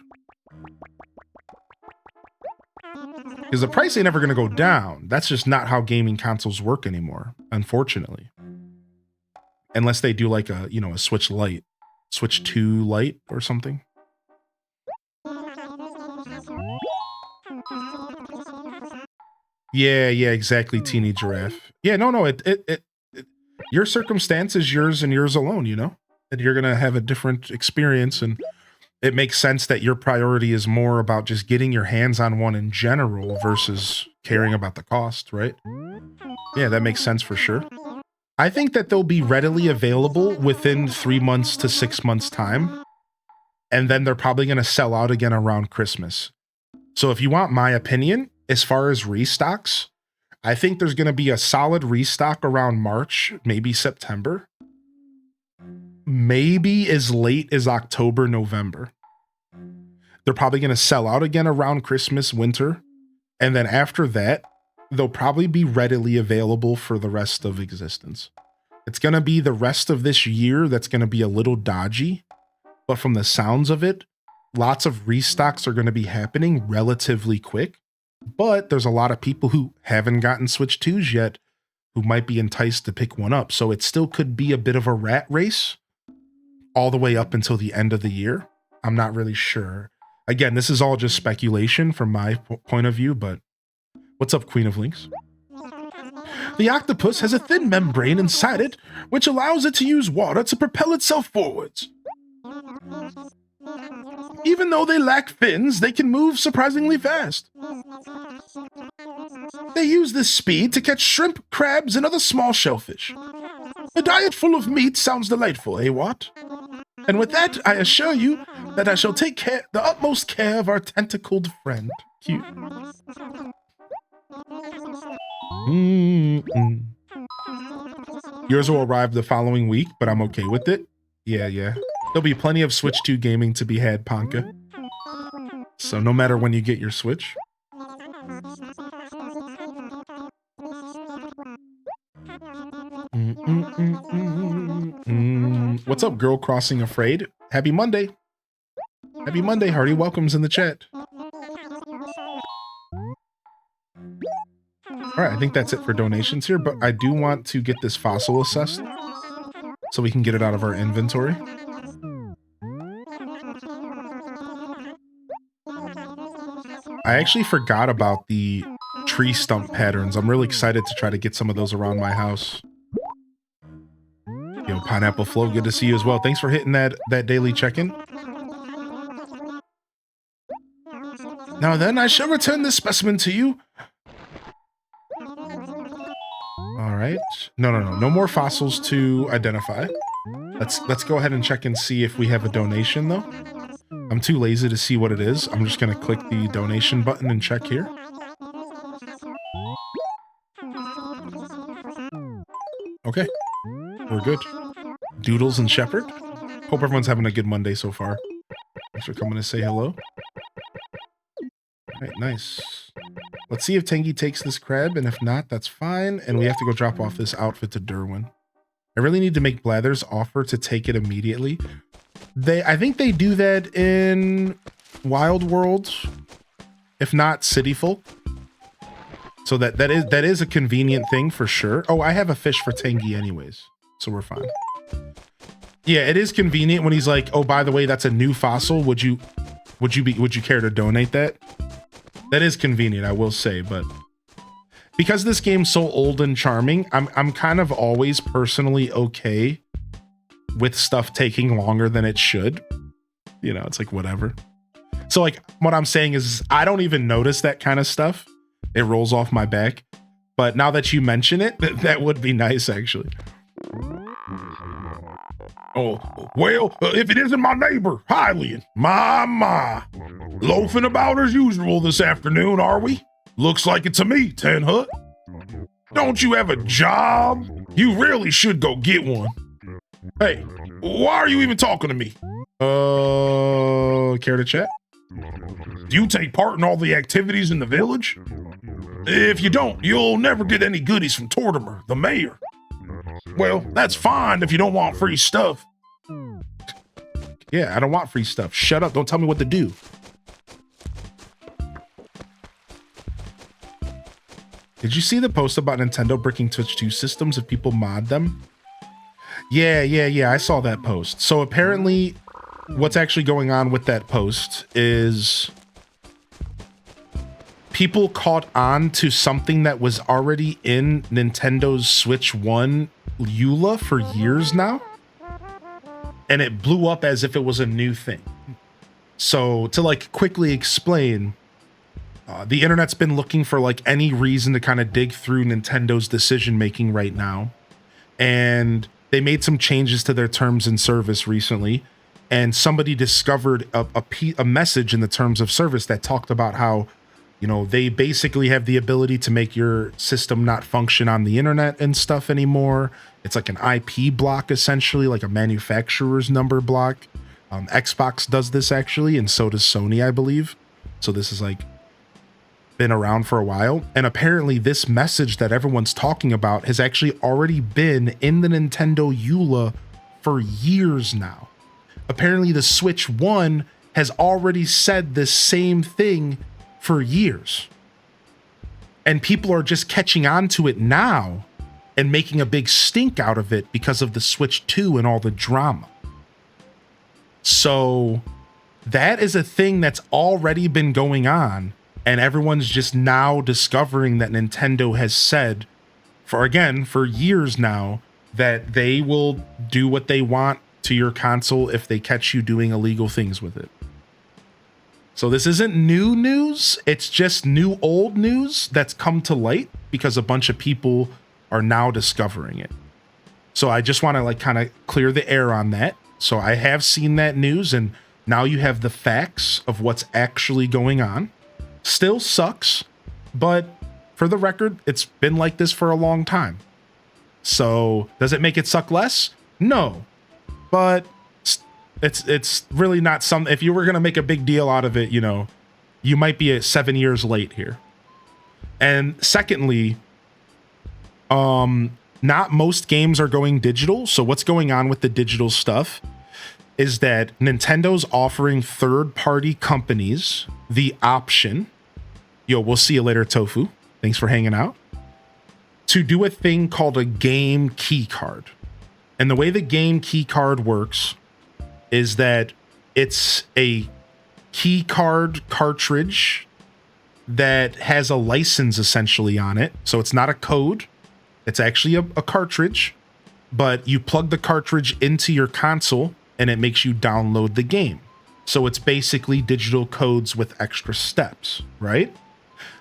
Because the price ain't ever going to go down. That's just not how gaming consoles work anymore, unfortunately. Unless they do like a, a Switch Lite, Switch 2 Lite or something. Yeah, exactly, Teeny Giraffe. Yeah, no, it your circumstance is yours and yours alone, and you're going to have a different experience, and it makes sense that your priority is more about just getting your hands on one in general versus caring about the cost, right? Yeah, that makes sense for sure. I think that they'll be readily available within 3 months to 6 months time, and then they're probably going to sell out again around Christmas. So if you want my opinion, as far as restocks, I think there's going to be a solid restock around March, maybe September, maybe as late as October, November. They're probably going to sell out again around Christmas, winter. And then after that, they'll probably be readily available for the rest of existence. It's going to be the rest of this year that's going to be a little dodgy. But from the sounds of it, lots of restocks are going to be happening relatively quick. But there's a lot of people who haven't gotten Switch 2s yet who might be enticed to pick one up. So it still could be a bit of a rat race all the way up until the end of the year. I'm not really sure. Again, this is all just speculation from my point of view, but what's up, Queen of Links? The octopus has a thin membrane inside it, which allows it to use water to propel itself forwards. Even though they lack fins, they can move surprisingly fast. They use this speed to catch shrimp, crabs, and other small shellfish. A diet full of meat sounds delightful, eh, what? And with that, I assure you that I shall take the utmost care of our tentacled friend. Cute. Yours will arrive the following week, but I'm okay with it. Yeah. There'll be plenty of Switch 2 gaming to be had, Ponka. So no matter when you get your Switch. What's up, Girl Crossing Afraid? Happy Monday. Happy Monday, Hardy. Welcome's in the chat. All right, I think that's it for donations here, but I do want to get this fossil assessed so we can get it out of our inventory. I actually forgot about the tree stump patterns. I'm really excited to try to get some of those around my house. Yo, Pineapple Flow, good to see you as well. Thanks for hitting that daily check-in. Now then, I shall return this specimen to you. All right. No more fossils to identify. Let's go ahead and check and see if we have a donation, though. I'm too lazy to see what it is. I'm just going to click the donation button and check here. Okay, we're good. Doodles and Shepherd. Hope everyone's having a good Monday so far. Thanks for coming to say hello. All right, nice. Let's see if Tengi takes this crab, and if not, that's fine. And we have to go drop off this outfit to Derwin. I really need to make Blather's offer to take it immediately. I think they do that in Wild World, if not City Folk. So that is a convenient thing for sure. Oh, I have a fish for Tengi anyways, so we're fine. Yeah, it is convenient when he's like, "Oh, by the way, that's a new fossil. Would you care to donate that?" That is convenient, I will say, but because this game's so old and charming, I'm kind of always personally okay with stuff taking longer than it should. You know, it's like whatever. So like what I'm saying is I don't even notice that kind of stuff. It rolls off my back. But now that you mention it, that would be nice actually. Oh, well, if it isn't my neighbor, Hylian, my. Loafing about as usual this afternoon, are we? Looks like it to me, Ten Hut. Don't you have a job? You really should go get one. Hey, why are you even talking to me? Care to chat? Do you take part in all the activities in the village? If you don't, you'll never get any goodies from Tortimer, the mayor. Well, that's fine if you don't want free stuff. Yeah, I don't want free stuff. Shut up, don't tell me what to do. Did you see the post about Nintendo bricking Twitch 2 systems if people mod them? Yeah, I saw that post. So apparently what's actually going on with that post is people caught on to something that was already in Nintendo's Switch 1 EULA for years now. And it blew up as if it was a new thing. So to like quickly explain, the internet's been looking for like any reason to kind of dig through Nintendo's decision making right now. And they made some changes to their terms and service recently. And somebody discovered a message in the terms of service that talked about how, you know, they basically have the ability to make your system not function on the internet and stuff anymore. It's like an IP block, essentially, like a manufacturer's number block. Xbox does this actually, and so does Sony, I believe. So this is like been around for a while. And apparently this message that everyone's talking about has actually already been in the Nintendo EULA for years now. Apparently the Switch 1 has already said the same thing for years. And people are just catching on to it now and making a big stink out of it because of the Switch 2 and all the drama. So that is a thing that's already been going on, and everyone's just now discovering that Nintendo has said for years now that they will do what they want to your console if they catch you doing illegal things with it. So this isn't new news, it's just new old news that's come to light because a bunch of people are now discovering it. So I just want to like kind of clear the air on that. So I have seen that news, and now you have the facts of what's actually going on. Still sucks, but for the record, it's been like this for a long time. So does it make it suck less? No, but it's really not some. If you were gonna make a big deal out of it, you know, you might be 7 years late here. And secondly, not most games are going digital. So what's going on with the digital stuff is that Nintendo's offering third-party companies the option, we'll see you later, Tofu, thanks for hanging out, to do a thing called a game key card. And the way the game key card works is that it's a key card cartridge that has a license essentially on it. So it's not a code, it's actually a cartridge, but you plug the cartridge into your console and it makes you download the game. So it's basically digital codes with extra steps, right?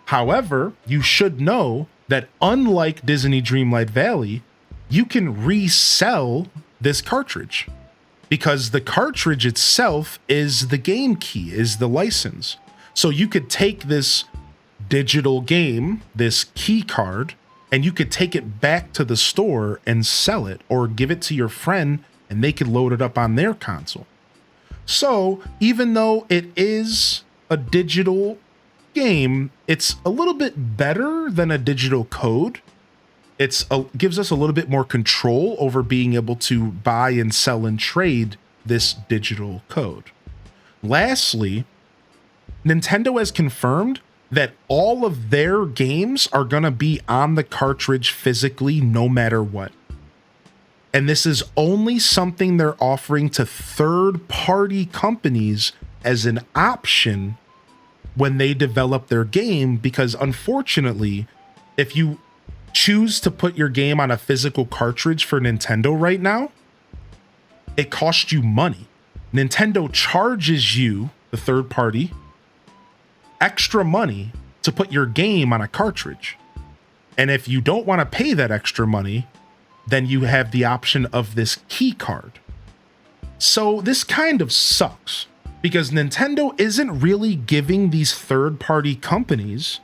However, you should know that unlike Disney Dreamlight Valley, you can resell this cartridge because the cartridge itself is the game key, is the license. So you could take this digital game, this key card, and you could take it back to the store and sell it or give it to your friend and they could load it up on their console. So even though it is a digital game, it's a little bit better than a digital code. It gives us a little bit more control over being able to buy and sell and trade this digital code. Lastly, Nintendo has confirmed that all of their games are going to be on the cartridge physically no matter what. And this is only something they're offering to third-party companies as an option when they develop their game, because unfortunately, if you choose to put your game on a physical cartridge for Nintendo right now, it costs you money. Nintendo charges you, the third party, extra money to put your game on a cartridge. And if you don't want to pay that extra money, then you have the option of this key card. So this kind of sucks because Nintendo isn't really giving these third-party companies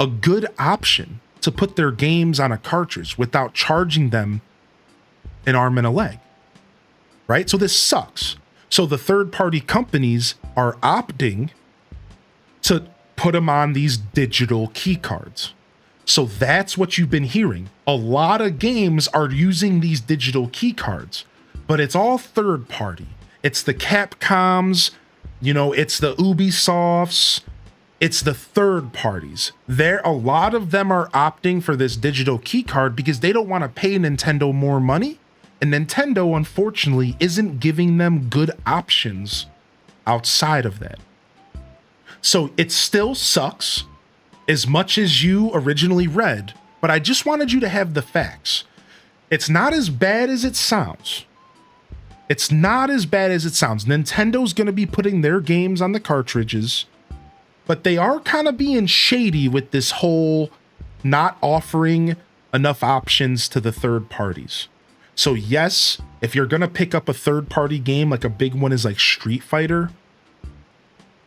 a good option to put their games on a cartridge without charging them an arm and a leg, right? So this sucks. So the third-party companies are opting to put them on these digital key cards. So that's what you've been hearing. A lot of games are using these digital key cards, but it's all third party. It's the Capcoms, it's the Ubisofts, it's the third parties. A lot of them are opting for this digital key card because they don't want to pay Nintendo more money. And Nintendo, unfortunately, isn't giving them good options outside of that. So it still sucks as much as you originally read, but I just wanted you to have the facts. It's not as bad as it sounds. It's not as bad as it sounds. Nintendo's going to be putting their games on the cartridges, but they are kind of being shady with this whole not offering enough options to the third parties. So yes, if you're going to pick up a third party game, like a big one is like Street Fighter,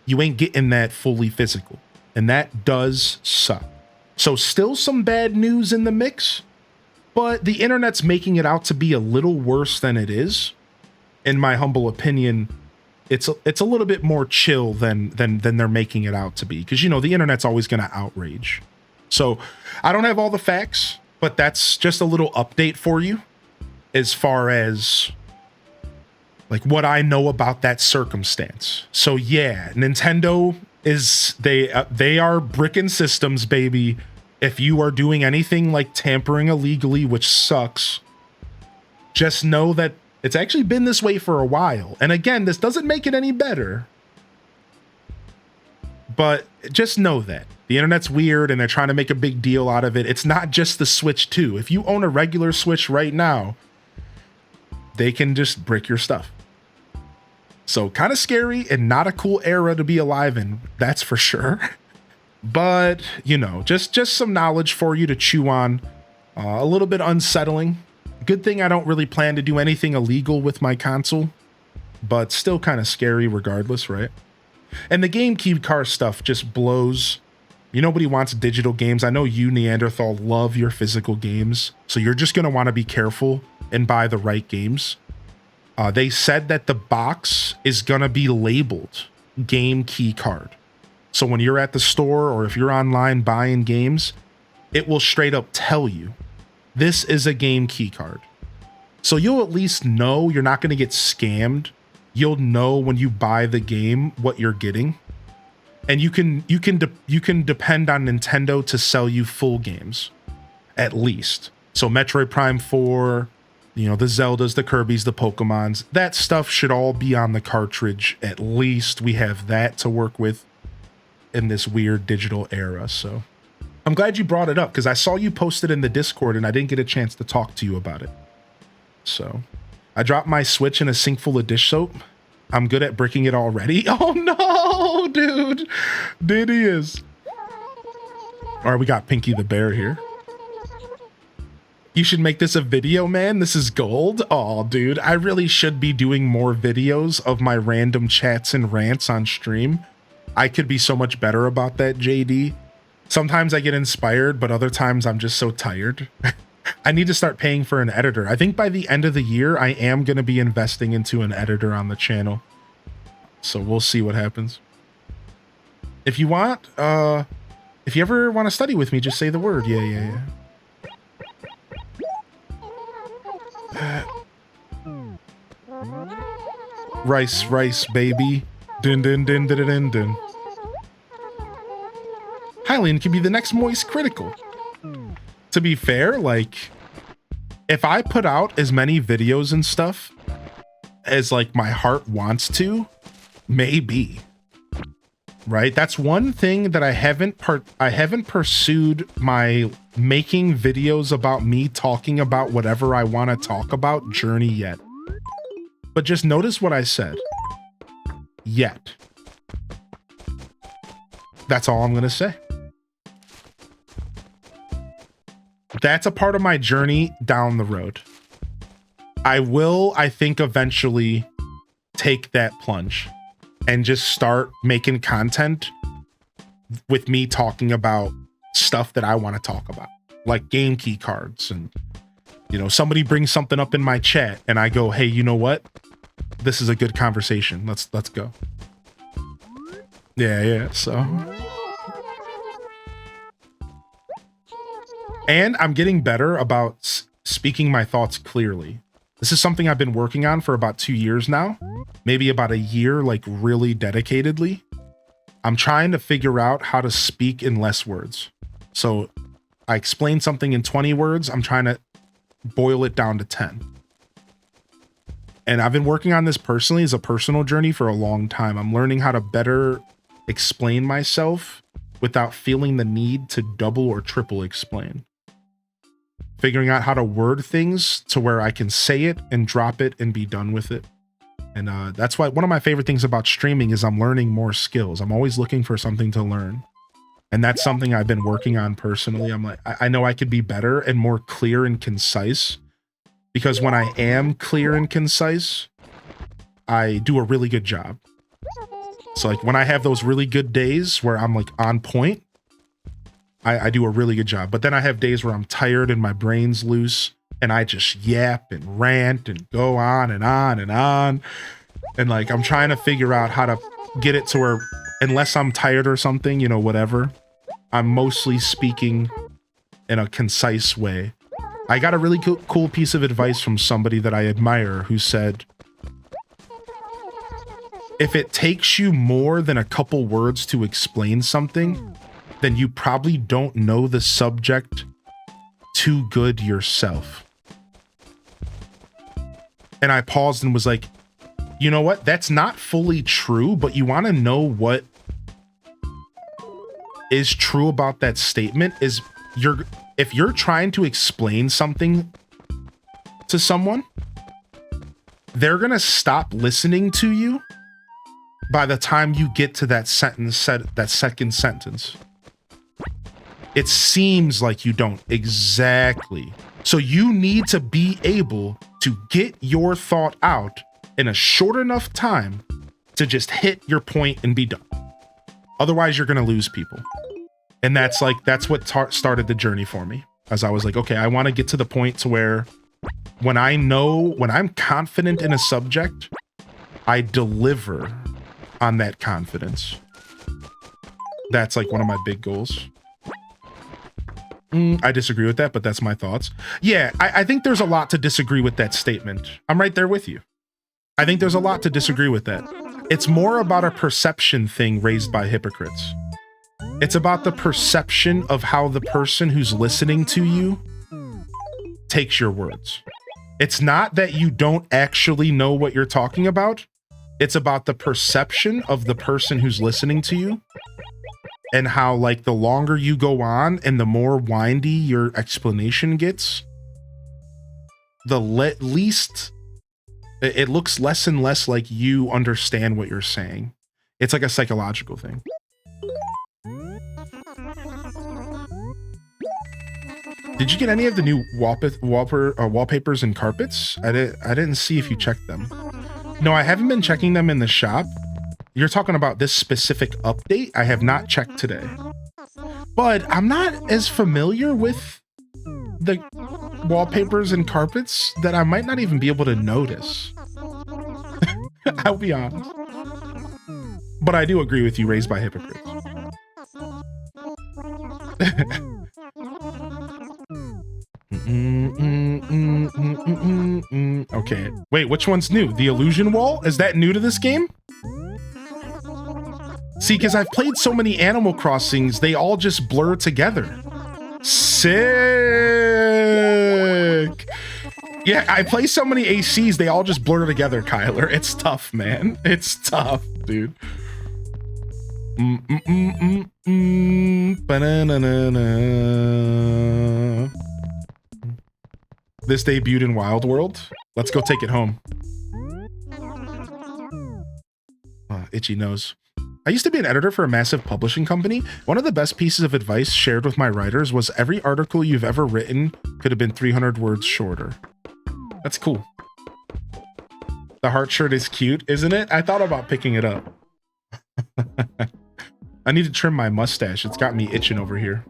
you ain't getting that fully physical. And that does suck. So still some bad news in the mix, but the internet's making it out to be a little worse than it is. In my humble opinion, it's a little bit more chill than they're making it out to be. Because, the internet's always going to outrage. So I don't have all the facts, but that's just a little update for you as far as like what I know about that circumstance. So yeah, Nintendo they are bricking systems, baby. If you are doing anything like tampering illegally, which sucks, just know that it's actually been this way for a while. And again, this doesn't make it any better, but just know that the internet's weird and they're trying to make a big deal out of it. It's not just the Switch 2. If you own a regular Switch right now, they can just brick your stuff. So kind of scary and not a cool era to be alive in, that's for sure. But, just some knowledge for you to chew on. A little bit unsettling. Good thing I don't really plan to do anything illegal with my console, but still kind of scary regardless, right? And the GameCube car stuff just blows. Nobody wants digital games. I know you, Neanderthal, love your physical games, so you're just going to want to be careful and buy the right games. They said that the box is going to be labeled game key card. So when you're at the store or if you're online buying games, it will straight up tell you, this is a game key card. So you'll at least know you're not going to get scammed. You'll know when you buy the game what you're getting. And you can depend on Nintendo to sell you full games, at least. So Metroid Prime 4, the Zeldas, the Kirbys, the Pokemons, that stuff should all be on the cartridge. At least we have that to work with in this weird digital era. So I'm glad you brought it up because I saw you post it in the Discord and I didn't get a chance to talk to you about it. So I dropped my Switch in a sink full of dish soap. I'm good at bricking it already. Oh no, dude. Diddy is. All right, we got Pinky the Bear here. You should make this a video, man. This is gold. Oh, dude, I really should be doing more videos of my random chats and rants on stream. I could be so much better about that, JD. Sometimes I get inspired, but other times I'm just so tired. I need to start paying for an editor. I think by the end of the year, I am going to be investing into an editor on the channel. So we'll see what happens. If you want, if you ever want to study with me, just say the word. Yeah. Rice, baby. Dun dun dun dun dun dun. Hylian can be the next Moist Critical. To be fair, like, if I put out as many videos and stuff as like my heart wants to, maybe. Right? That's one thing that I haven't pursued my making videos about me talking about whatever I want to talk about journey yet. But just notice what I said. Yet. That's all I'm going to say. That's a part of my journey down the road. I will, I think, eventually take that plunge and just start making content with me talking about stuff that I want to talk about. like game key cards, and you know, somebody brings something up in my chat and I go, hey, you know what? This is a good conversation. Let's go. Yeah. So, and I'm getting better about speaking my thoughts clearly. This is something I've been working on for about 2 years now, maybe about a year, like really dedicatedly. I'm trying to figure out how to speak in less words. So I explain something in 20 words. I'm trying to boil it down to 10. And I've been working on this personally as a personal journey for a long time. I'm learning how to better explain myself without feeling the need to double or triple explain. Figuring out how to word things to where I can say it and drop it and be done with it. And that's why one of my favorite things about streaming is I'm learning more skills. I'm always looking for something to learn. And that's something I've been working on personally. I'm like, I know I could be better and more clear and concise, because when I am clear and concise, I do a really good job. So like when I have those really good days where I'm like on point, I do a really good job. But then I have days where I'm tired and my brain's loose and I just yap and rant and go on and on and on. And like, I'm trying to figure out how to get it to where, unless I'm tired or something, you know, whatever, I'm mostly speaking in a concise way. I got a really cool piece of advice from somebody that I admire who said, if it takes you more than a couple words to explain something, then you probably don't know the subject too good yourself. And I paused and was like, you know what? That's not fully true, but you want to know what is true about that statement is if you're trying to explain something to someone, they're going to stop listening to you by the time you get to that sentence, that second sentence. It seems like you don't exactly. So you need to be able to get your thought out in a short enough time to just hit your point and be done. Otherwise, you're going to lose people. And that's what started the journey for me. As I was like, okay, I want to get to the point to where when I'm confident in a subject, I deliver on that confidence. That's like one of my big goals. I disagree with that, but that's my thoughts. Yeah, I think there's a lot to disagree with that statement. I'm right there with you. I think there's a lot to disagree with that. It's more about a perception thing raised by hypocrites. It's about the perception of how the person who's listening to you takes your words. It's not that you don't actually know what you're talking about. It's about the perception of the person who's listening to you, and how like the longer you go on and the more windy your explanation gets, the least it looks less and less like you understand what you're saying. It's like a psychological thing. Did you get any of the new wallpapers and carpets? I didn't see if you checked them. No, I haven't been checking them in the shop. You're talking about this specific update? I have not checked today. But I'm not as familiar with the wallpapers and carpets that I might not even be able to notice. I'll be honest. But I do agree with you, raised by hypocrites. Okay. Wait, which one's new? The illusion wall? Is that new to this game? See, because I've played so many Animal Crossings, they all just blur together. Sick. Yeah, I play so many ACs, they all just blur together, Cuyler. It's tough, man. It's tough, dude. This debuted in Wild World. Let's go take it home. Itchy nose. I used to be an editor for a massive publishing company. One of the best pieces of advice shared with my writers was every article you've ever written could have been 300 words shorter. That's cool. The heart shirt is cute, isn't it? I thought about picking it up. I need to trim my mustache. It's got me itching over here.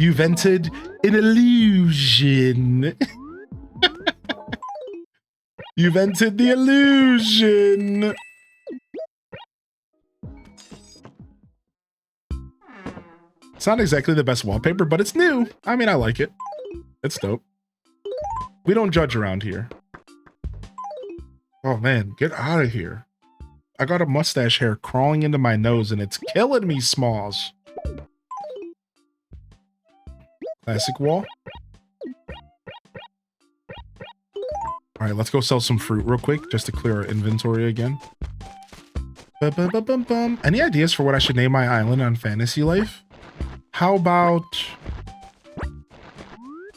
You've entered an illusion. You've entered the illusion. It's not exactly the best wallpaper, but it's new. I mean, I like it. It's dope. We don't judge around here. Oh man, get out of here. I got a mustache hair crawling into my nose and it's killing me, Smalls. Classic wall. All right, let's go sell some fruit real quick just to clear our inventory again. Any ideas for what I should name my island on Fantasy Life? How about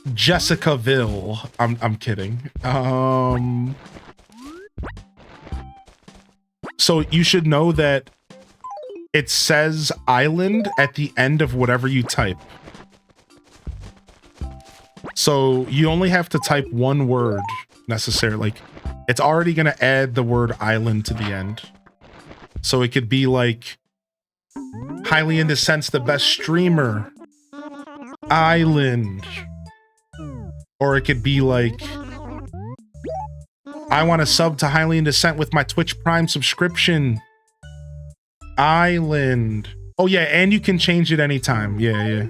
Jessicaville? I'm kidding. So you should know that it says island at the end of whatever you type. So you only have to type one word necessarily. Like, it's already going to add the word island to the end. So it could be like highly into sense the best streamer island, or it could be like I want to sub to highly into scent with my Twitch Prime subscription island. Oh yeah, and you can change it anytime. Yeah.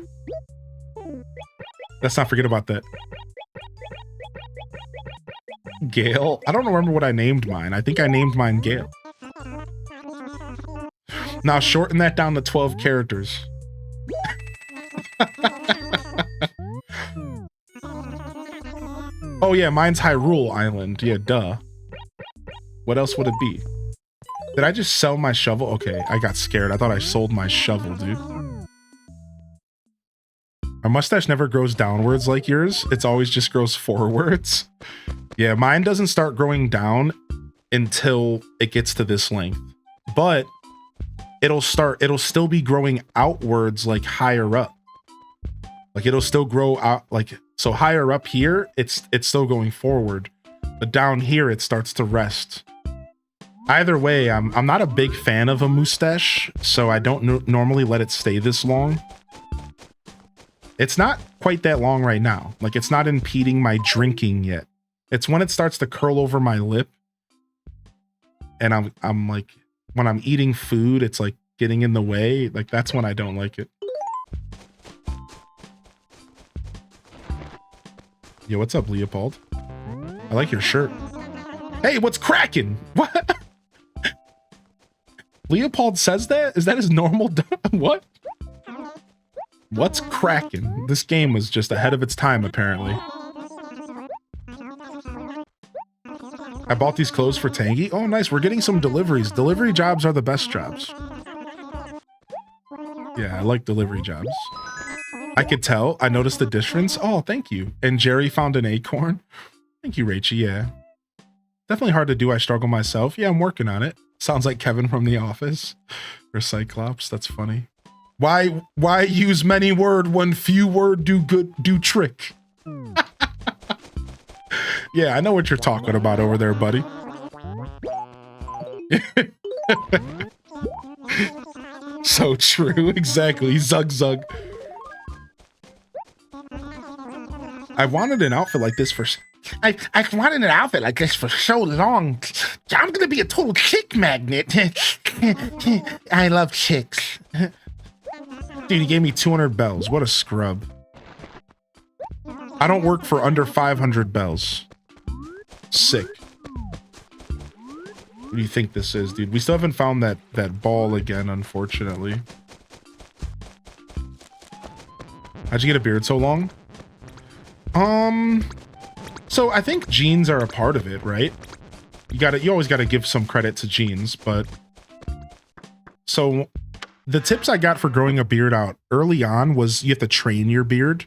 Let's not forget about that. Gale? I don't remember what I named mine. I think I named mine Gale. Now shorten that down to 12 characters. Oh yeah, mine's Hyrule Island. Yeah, duh. What else would it be? Did I just sell my shovel? Okay, I got scared. I thought I sold my shovel, dude. My mustache never grows downwards like yours. It's always just grows forwards. Yeah, mine doesn't start growing down until it gets to this length. But it'll still be growing outwards, like higher up. Like it'll still grow out, like, so higher up here, it's still going forward, but down here it starts to rest. Either way, I'm not a big fan of a mustache, so I don't normally let it stay this long. It's not quite that long right now. Like, it's not impeding my drinking yet. It's when it starts to curl over my lip, and I'm like, when I'm eating food, it's like getting in the way. Like, that's when I don't like it. Yo, what's up, Leopold? I like your shirt. Hey, what's cracking? What? Leopold says that? Is that his normal? What? What's cracking? This game was just ahead of its time, apparently. I bought these clothes for Tangy. Oh, nice. We're getting some deliveries. Delivery jobs are the best jobs. Yeah, I like delivery jobs. I could tell. I noticed the difference. Oh, thank you. And Jerry found an acorn. Thank you, Rachie. Yeah. Definitely hard to do. I struggle myself. Yeah, I'm working on it. Sounds like Kevin from The Office. Or Cyclops. That's funny. Why use many word when few word do trick? Yeah, I know what you're talking about over there, buddy. So true. Exactly. Zug zug. I wanted an outfit like this for... I wanted an outfit like this for so long. I'm gonna be a total chick magnet. I love chicks. Dude, he gave me 200 bells. What a scrub. I don't work for under 500 bells. Sick. What do you think this is, dude? We still haven't found that ball again, unfortunately. How'd you get a beard so long? So I think genes are a part of it, right? You always gotta give some credit to genes, but so the tips I got for growing a beard out early on was you have to train your beard,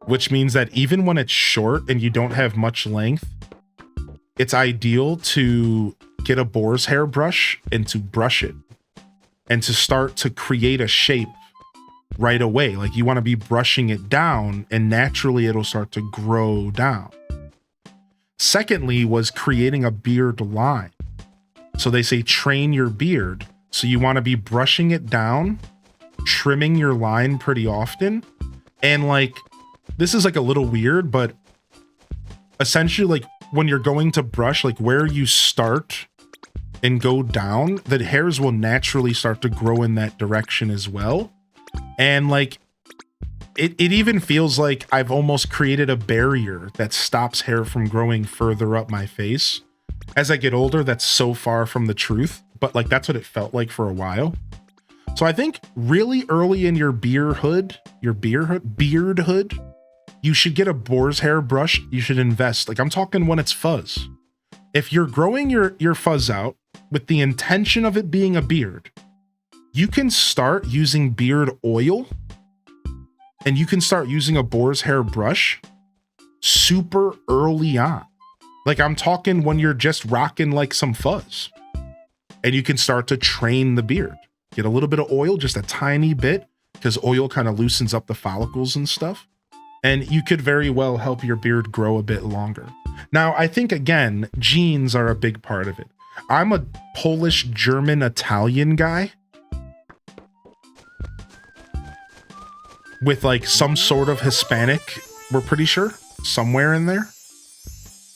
which means that even when it's short and you don't have much length, it's ideal to get a boar's hair brush and to brush it and to start to create a shape right away. Like, you want to be brushing it down and naturally it'll start to grow down. Secondly was creating a beard line. So they say train your beard. So you want to be brushing it down, trimming your line pretty often, And like, this is like a little weird, but essentially like when you're going to brush, like where you start and go down, the hairs will naturally start to grow in that direction as well. And like, it even feels like I've almost created a barrier that stops hair from growing further up my face. As I get older, that's so far from the truth, but like that's what it felt like for a while. So I think really early in your beard hood, you should get a boar's hair brush. You should invest. Like I'm talking when it's fuzz. If you're growing your fuzz out with the intention of it being a beard, you can start using beard oil and you can start using a boar's hair brush super early on. Like I'm talking when you're just rocking like some fuzz, and you can start to train the beard. Get a little bit of oil, just a tiny bit, because oil kind of loosens up the follicles and stuff. And you could very well help your beard grow a bit longer. Now, I think, again, genes are a big part of it. I'm a Polish, German, Italian guy with like some sort of Hispanic, we're pretty sure, somewhere in there.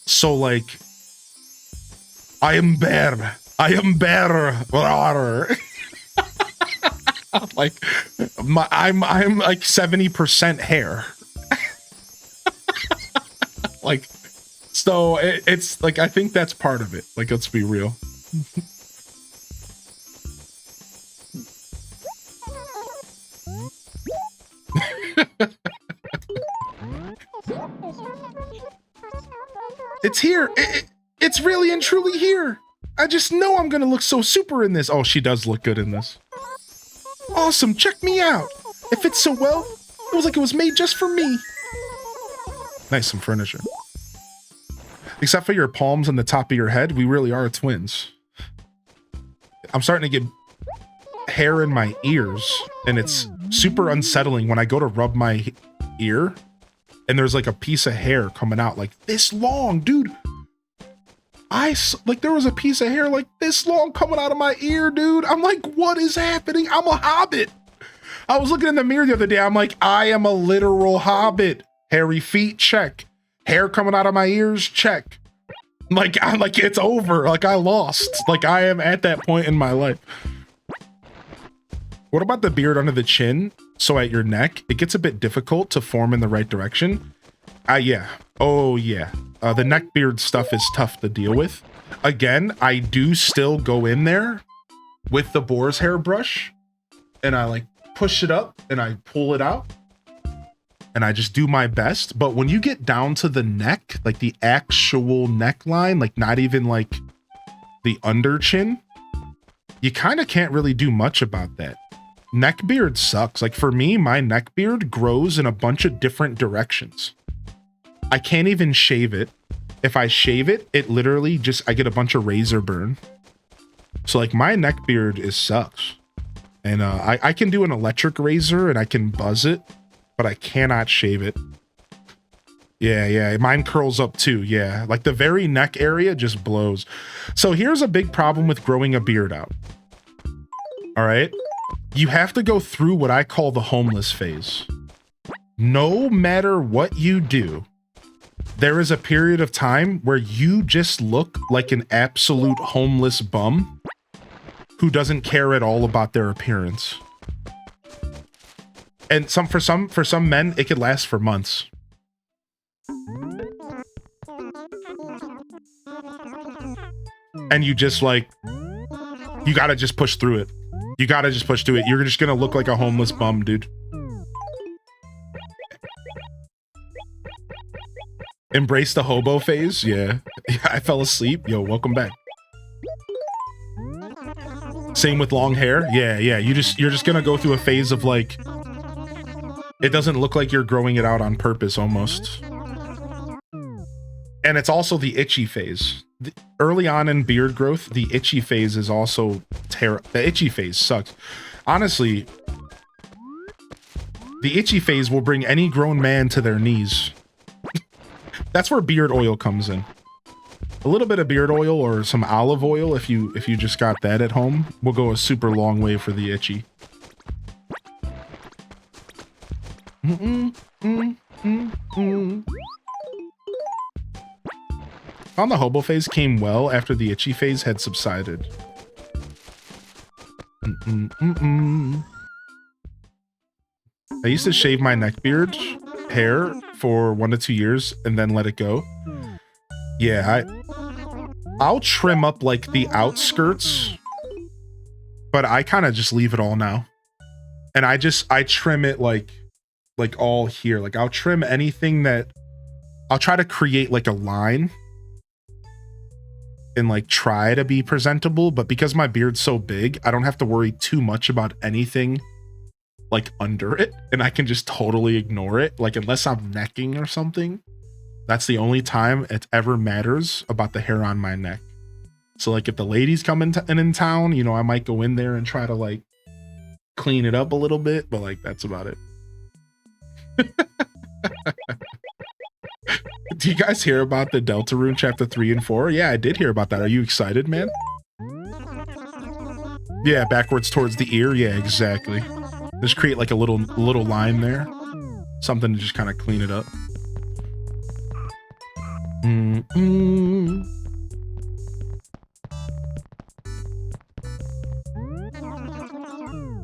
So like, I am better. Like, I'm like 70% hair. Like, so it's like, I think that's part of it. Like, let's be real. It's here. It's really and truly here. I just know I'm gonna look so super in this. Oh, she does look good in this. Awesome, check me out. It fits so well. It was like it was made just for me. Nice, some furniture. Except for your palms and the top of your head, we really are twins. I'm starting to get hair in my ears, and it's super unsettling when I go to rub my ear, and there's like a piece of hair coming out like this long, dude. Like there was a piece of hair like this long coming out of my ear, dude. I'm like, what is happening? I'm a hobbit. I was looking in the mirror the other day. I'm like, I am a literal hobbit. Hairy feet, check. Hair coming out of my ears, check. Like, I'm like, it's over. Like I lost. Like I am at that point in my life. What about the beard under the chin? So at your neck, it gets a bit difficult to form in the right direction. Yeah. Oh yeah. The neck beard stuff is tough to deal with. Again, I do still go in there with the boar's hair brush and I like push it up and I pull it out and I just do my best. But when you get down to the neck, like the actual neckline, like not even like the under chin, you kind of can't really do much about that. Neck beard sucks. Like for me, my neck beard grows in a bunch of different directions. I can't even shave it. If I shave it, it literally just, I get a bunch of razor burn. So like my neck beard sucks. And I can do an electric razor and I can buzz it, but I cannot shave it. Yeah, mine curls up too, yeah. Like the very neck area just blows. So here's a big problem with growing a beard out. All right? You have to go through what I call the homeless phase. No matter what you do, there is a period of time where you just look like an absolute homeless bum who doesn't care at all about their appearance. And for some men, it could last for months. And you just like, you gotta just push through it. You gotta just push through it. You're just gonna look like a homeless bum, dude. Embrace the hobo phase? Yeah. I fell asleep. Yo, welcome back. Same with long hair. Yeah. You're just gonna go through a phase of like, it doesn't look like you're growing it out on purpose almost. And it's also the itchy phase. Early on in beard growth, the itchy phase is also terrible. The itchy phase sucks. Honestly, the itchy phase will bring any grown man to their knees. That's where beard oil comes in. A little bit of beard oil or some olive oil, if you just got that at home, will go a super long way for the itchy. Found the hobo phase came well after the itchy phase had subsided. I used to shave my neck beard hair for 1 to 2 years and then let it go. Yeah, I'll trim up like the outskirts, but I kind of just leave it all now. And I trim it like all here. Like I'll trim anything that I'll try to create like a line and like try to be presentable, but because my beard's so big, I don't have to worry too much about anything like under it, and I can just totally ignore it. Like unless I'm necking or something, that's the only time it ever matters about the hair on my neck. So like if the ladies come in town, you know, I might go in there and try to like clean it up a little bit, but like that's about it. Do you guys hear about the Deltarune chapter 3 and 4? Yeah, I did hear about that. Are you excited, man? Yeah, backwards towards the ear. Yeah, exactly. Just create like a little line there. Something to just kind of clean it up.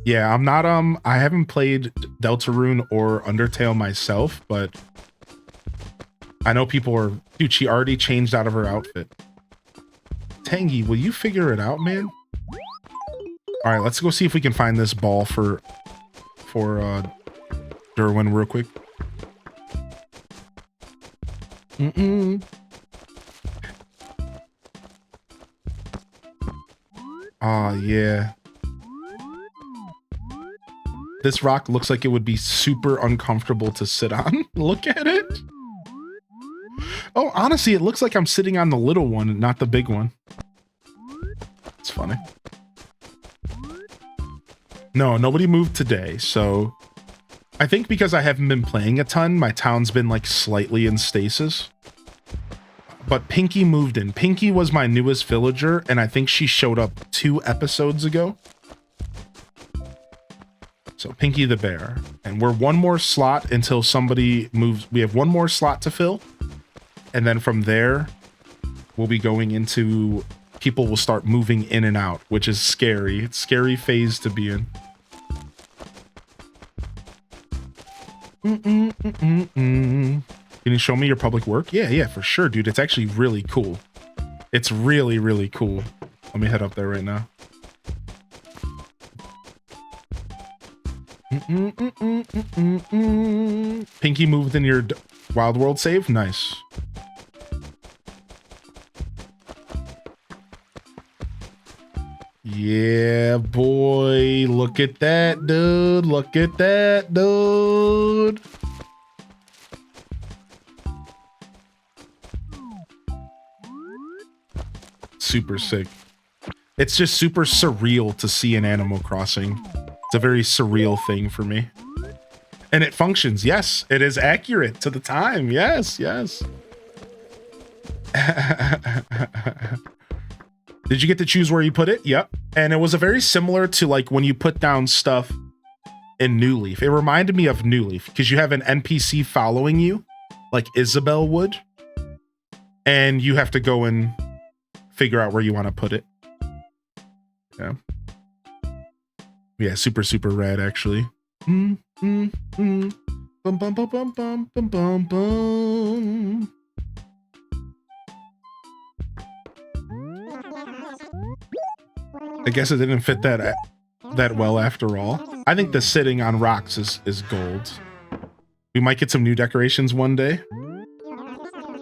Yeah, I'm not I haven't played Deltarune or Undertale myself, but I know people are. Dude, she already changed out of her outfit. Tangy, will you figure it out, man? All right, let's go see if we can find this ball for Derwin real quick. Ah, yeah. This rock looks like it would be super uncomfortable to sit on. Look at it. Oh, honestly, it looks like I'm sitting on the little one, not the big one. It's funny. No, nobody moved today, so I think because I haven't been playing a ton, my town's been like slightly in stasis. But Pinky moved in. Pinky was my newest villager, and I think she showed up 2 episodes ago. So Pinky the bear. And we're 1 more slot until somebody moves. We have 1 more slot to fill. And then from there, we'll be going into, people will start moving in and out, which is scary. It's a scary phase to be in. Can you show me your public work? Yeah, for sure, dude. It's actually really cool. It's really, really cool. Let me head up there right now. Pinky moved in your Wild World save? Nice. Yeah, boy. Look at that, dude. Look at that, dude. Super sick. It's just super surreal to see in Animal Crossing. It's a very surreal thing for me. And it functions. Yes, it is accurate to the time. Yes. Did you get to choose where you put it? Yep. And it was a very similar to like when you put down stuff in New Leaf. It reminded me of New Leaf because you have an NPC following you, like Isabelle would. And you have to go and figure out where you want to put it. Yeah. Yeah, super, super rad, actually. Bum, bum, bum, bum, bum, bum, bum, bum. I guess it didn't fit that well after all. I think the sitting on rocks is gold. We might get some new decorations one day.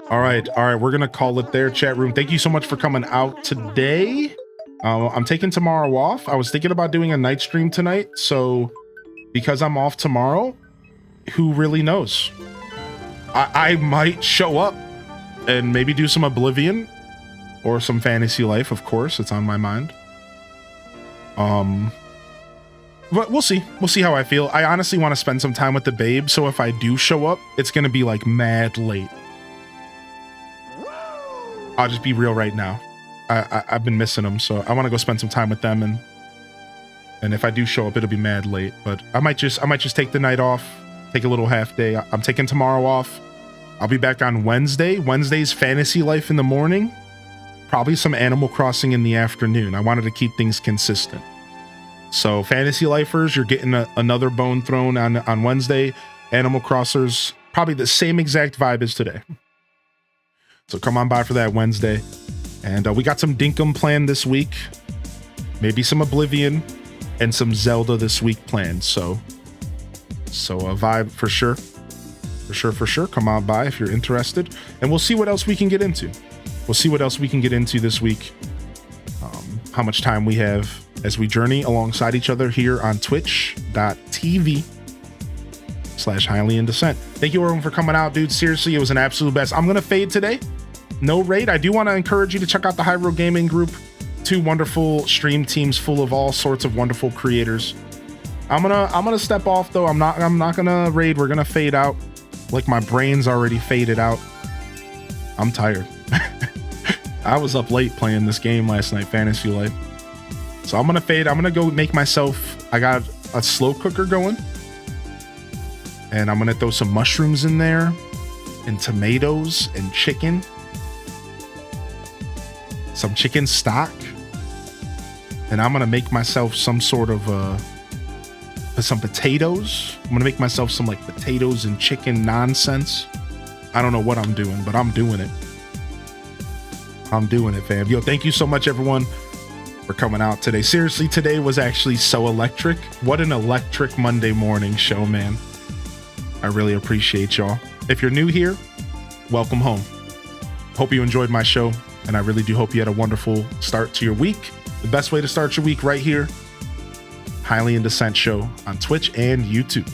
All right, we're gonna call it there, chat room. Thank you so much for coming out today. I'm taking tomorrow off. I was thinking about doing a night stream tonight, so because I'm off tomorrow, who really knows? I might show up and maybe do some Oblivion or some Fantasy Life, of course. It's on my mind. But we'll see. We'll see how I feel. I honestly want to spend some time with the babe, so if I do show up, it's gonna be like mad late. I'll just be real right now. I've been missing them, so I want to go spend some time with them, and if I do show up, it'll be mad late. But I might just take the night off, Take a little half day. I'm taking tomorrow off. I'll be back on Wednesday. Wednesday's Fantasy Life in the morning. Probably some Animal Crossing in the afternoon. I wanted to keep things consistent. So Fantasy Lifers, you're getting another bone thrown on Wednesday. Animal Crossers, probably the same exact vibe as today. So come on by for that Wednesday. And we got some Dinkum planned this week. Maybe some Oblivion and some Zelda this week planned. So a vibe for sure. For sure. Come on by if you're interested. And we'll see what else we can get into. We'll see what else we can get into this week. How much time we have as we journey alongside each other here on twitch.tv/Highly in Descent. Thank you everyone for coming out, dude. Seriously, it was an absolute best. I'm going to fade today. No raid. I do want to encourage you to check out the Hyrule Gaming Group. 2 wonderful stream teams full of all sorts of wonderful creators. I'm gonna step off though. I'm not gonna raid. We're gonna fade out. Like my brain's already faded out. I'm tired. I was up late playing this game last night, Fantasy Life. So I'm gonna fade. I'm gonna go make myself. I got a slow cooker going, and I'm gonna throw some mushrooms in there, and tomatoes and chicken, some chicken stock, and I'm gonna make myself some sort of some potatoes. I'm gonna make myself some like potatoes and chicken nonsense. I don't know what I'm doing, but I'm doing it. I'm doing it, fam. Yo, thank you so much, everyone, for coming out today. Seriously, today was actually so electric. What an electric Monday morning show, man. I really appreciate y'all. If you're new here, welcome home. Hope you enjoyed my show, and I really do hope you had a wonderful start to your week. The best way to start your week right here, Highly in Descent show on Twitch and YouTube.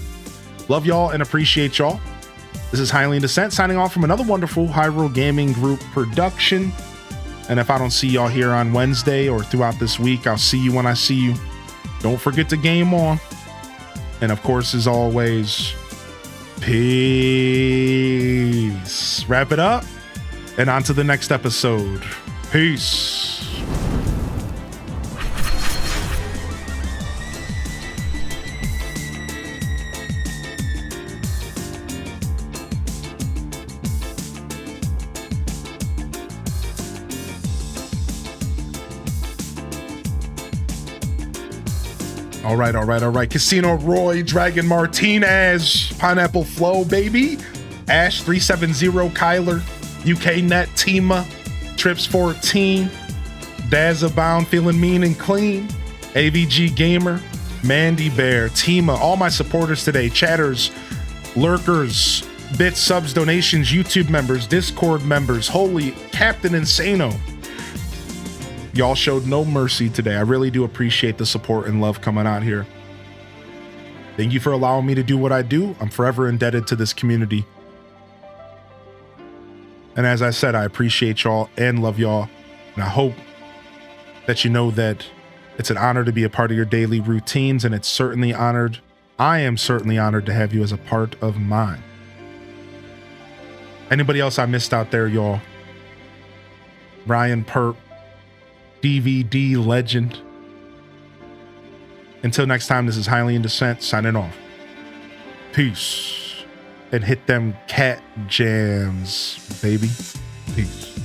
Love y'all and appreciate y'all. This is Highly in Descent signing off from another wonderful Hyrule Gaming Group production. And if I don't see y'all here on Wednesday or throughout this week, I'll see you when I see you. Don't forget to game on. And of course, as always, peace. Wrap it up and on to the next episode. Peace. All right. Casino Roy, Dragon Martinez, Pineapple Flow, baby. Ash 370, Cuyler, UK Net, Tima, Trips 14, Dazabound, Feeling Mean and Clean, AVG Gamer, Mandy Bear, Tima, all my supporters today, chatters, lurkers, bits, subs, donations, YouTube members, Discord members, holy Captain Insano. Y'all showed no mercy today. I really do appreciate the support and love coming out here. Thank you for allowing me to do what I do. I'm forever indebted to this community. And as I said, I appreciate y'all and love y'all. And I hope that you know that it's an honor to be a part of your daily routines, and it's certainly honored. I am certainly honored to have you as a part of mine. Anybody else I missed out there, y'all? Ryan Perp, DVD legend. Until next time, this is Highly in Descent signing off. Peace. And hit them cat jams, baby. Peace.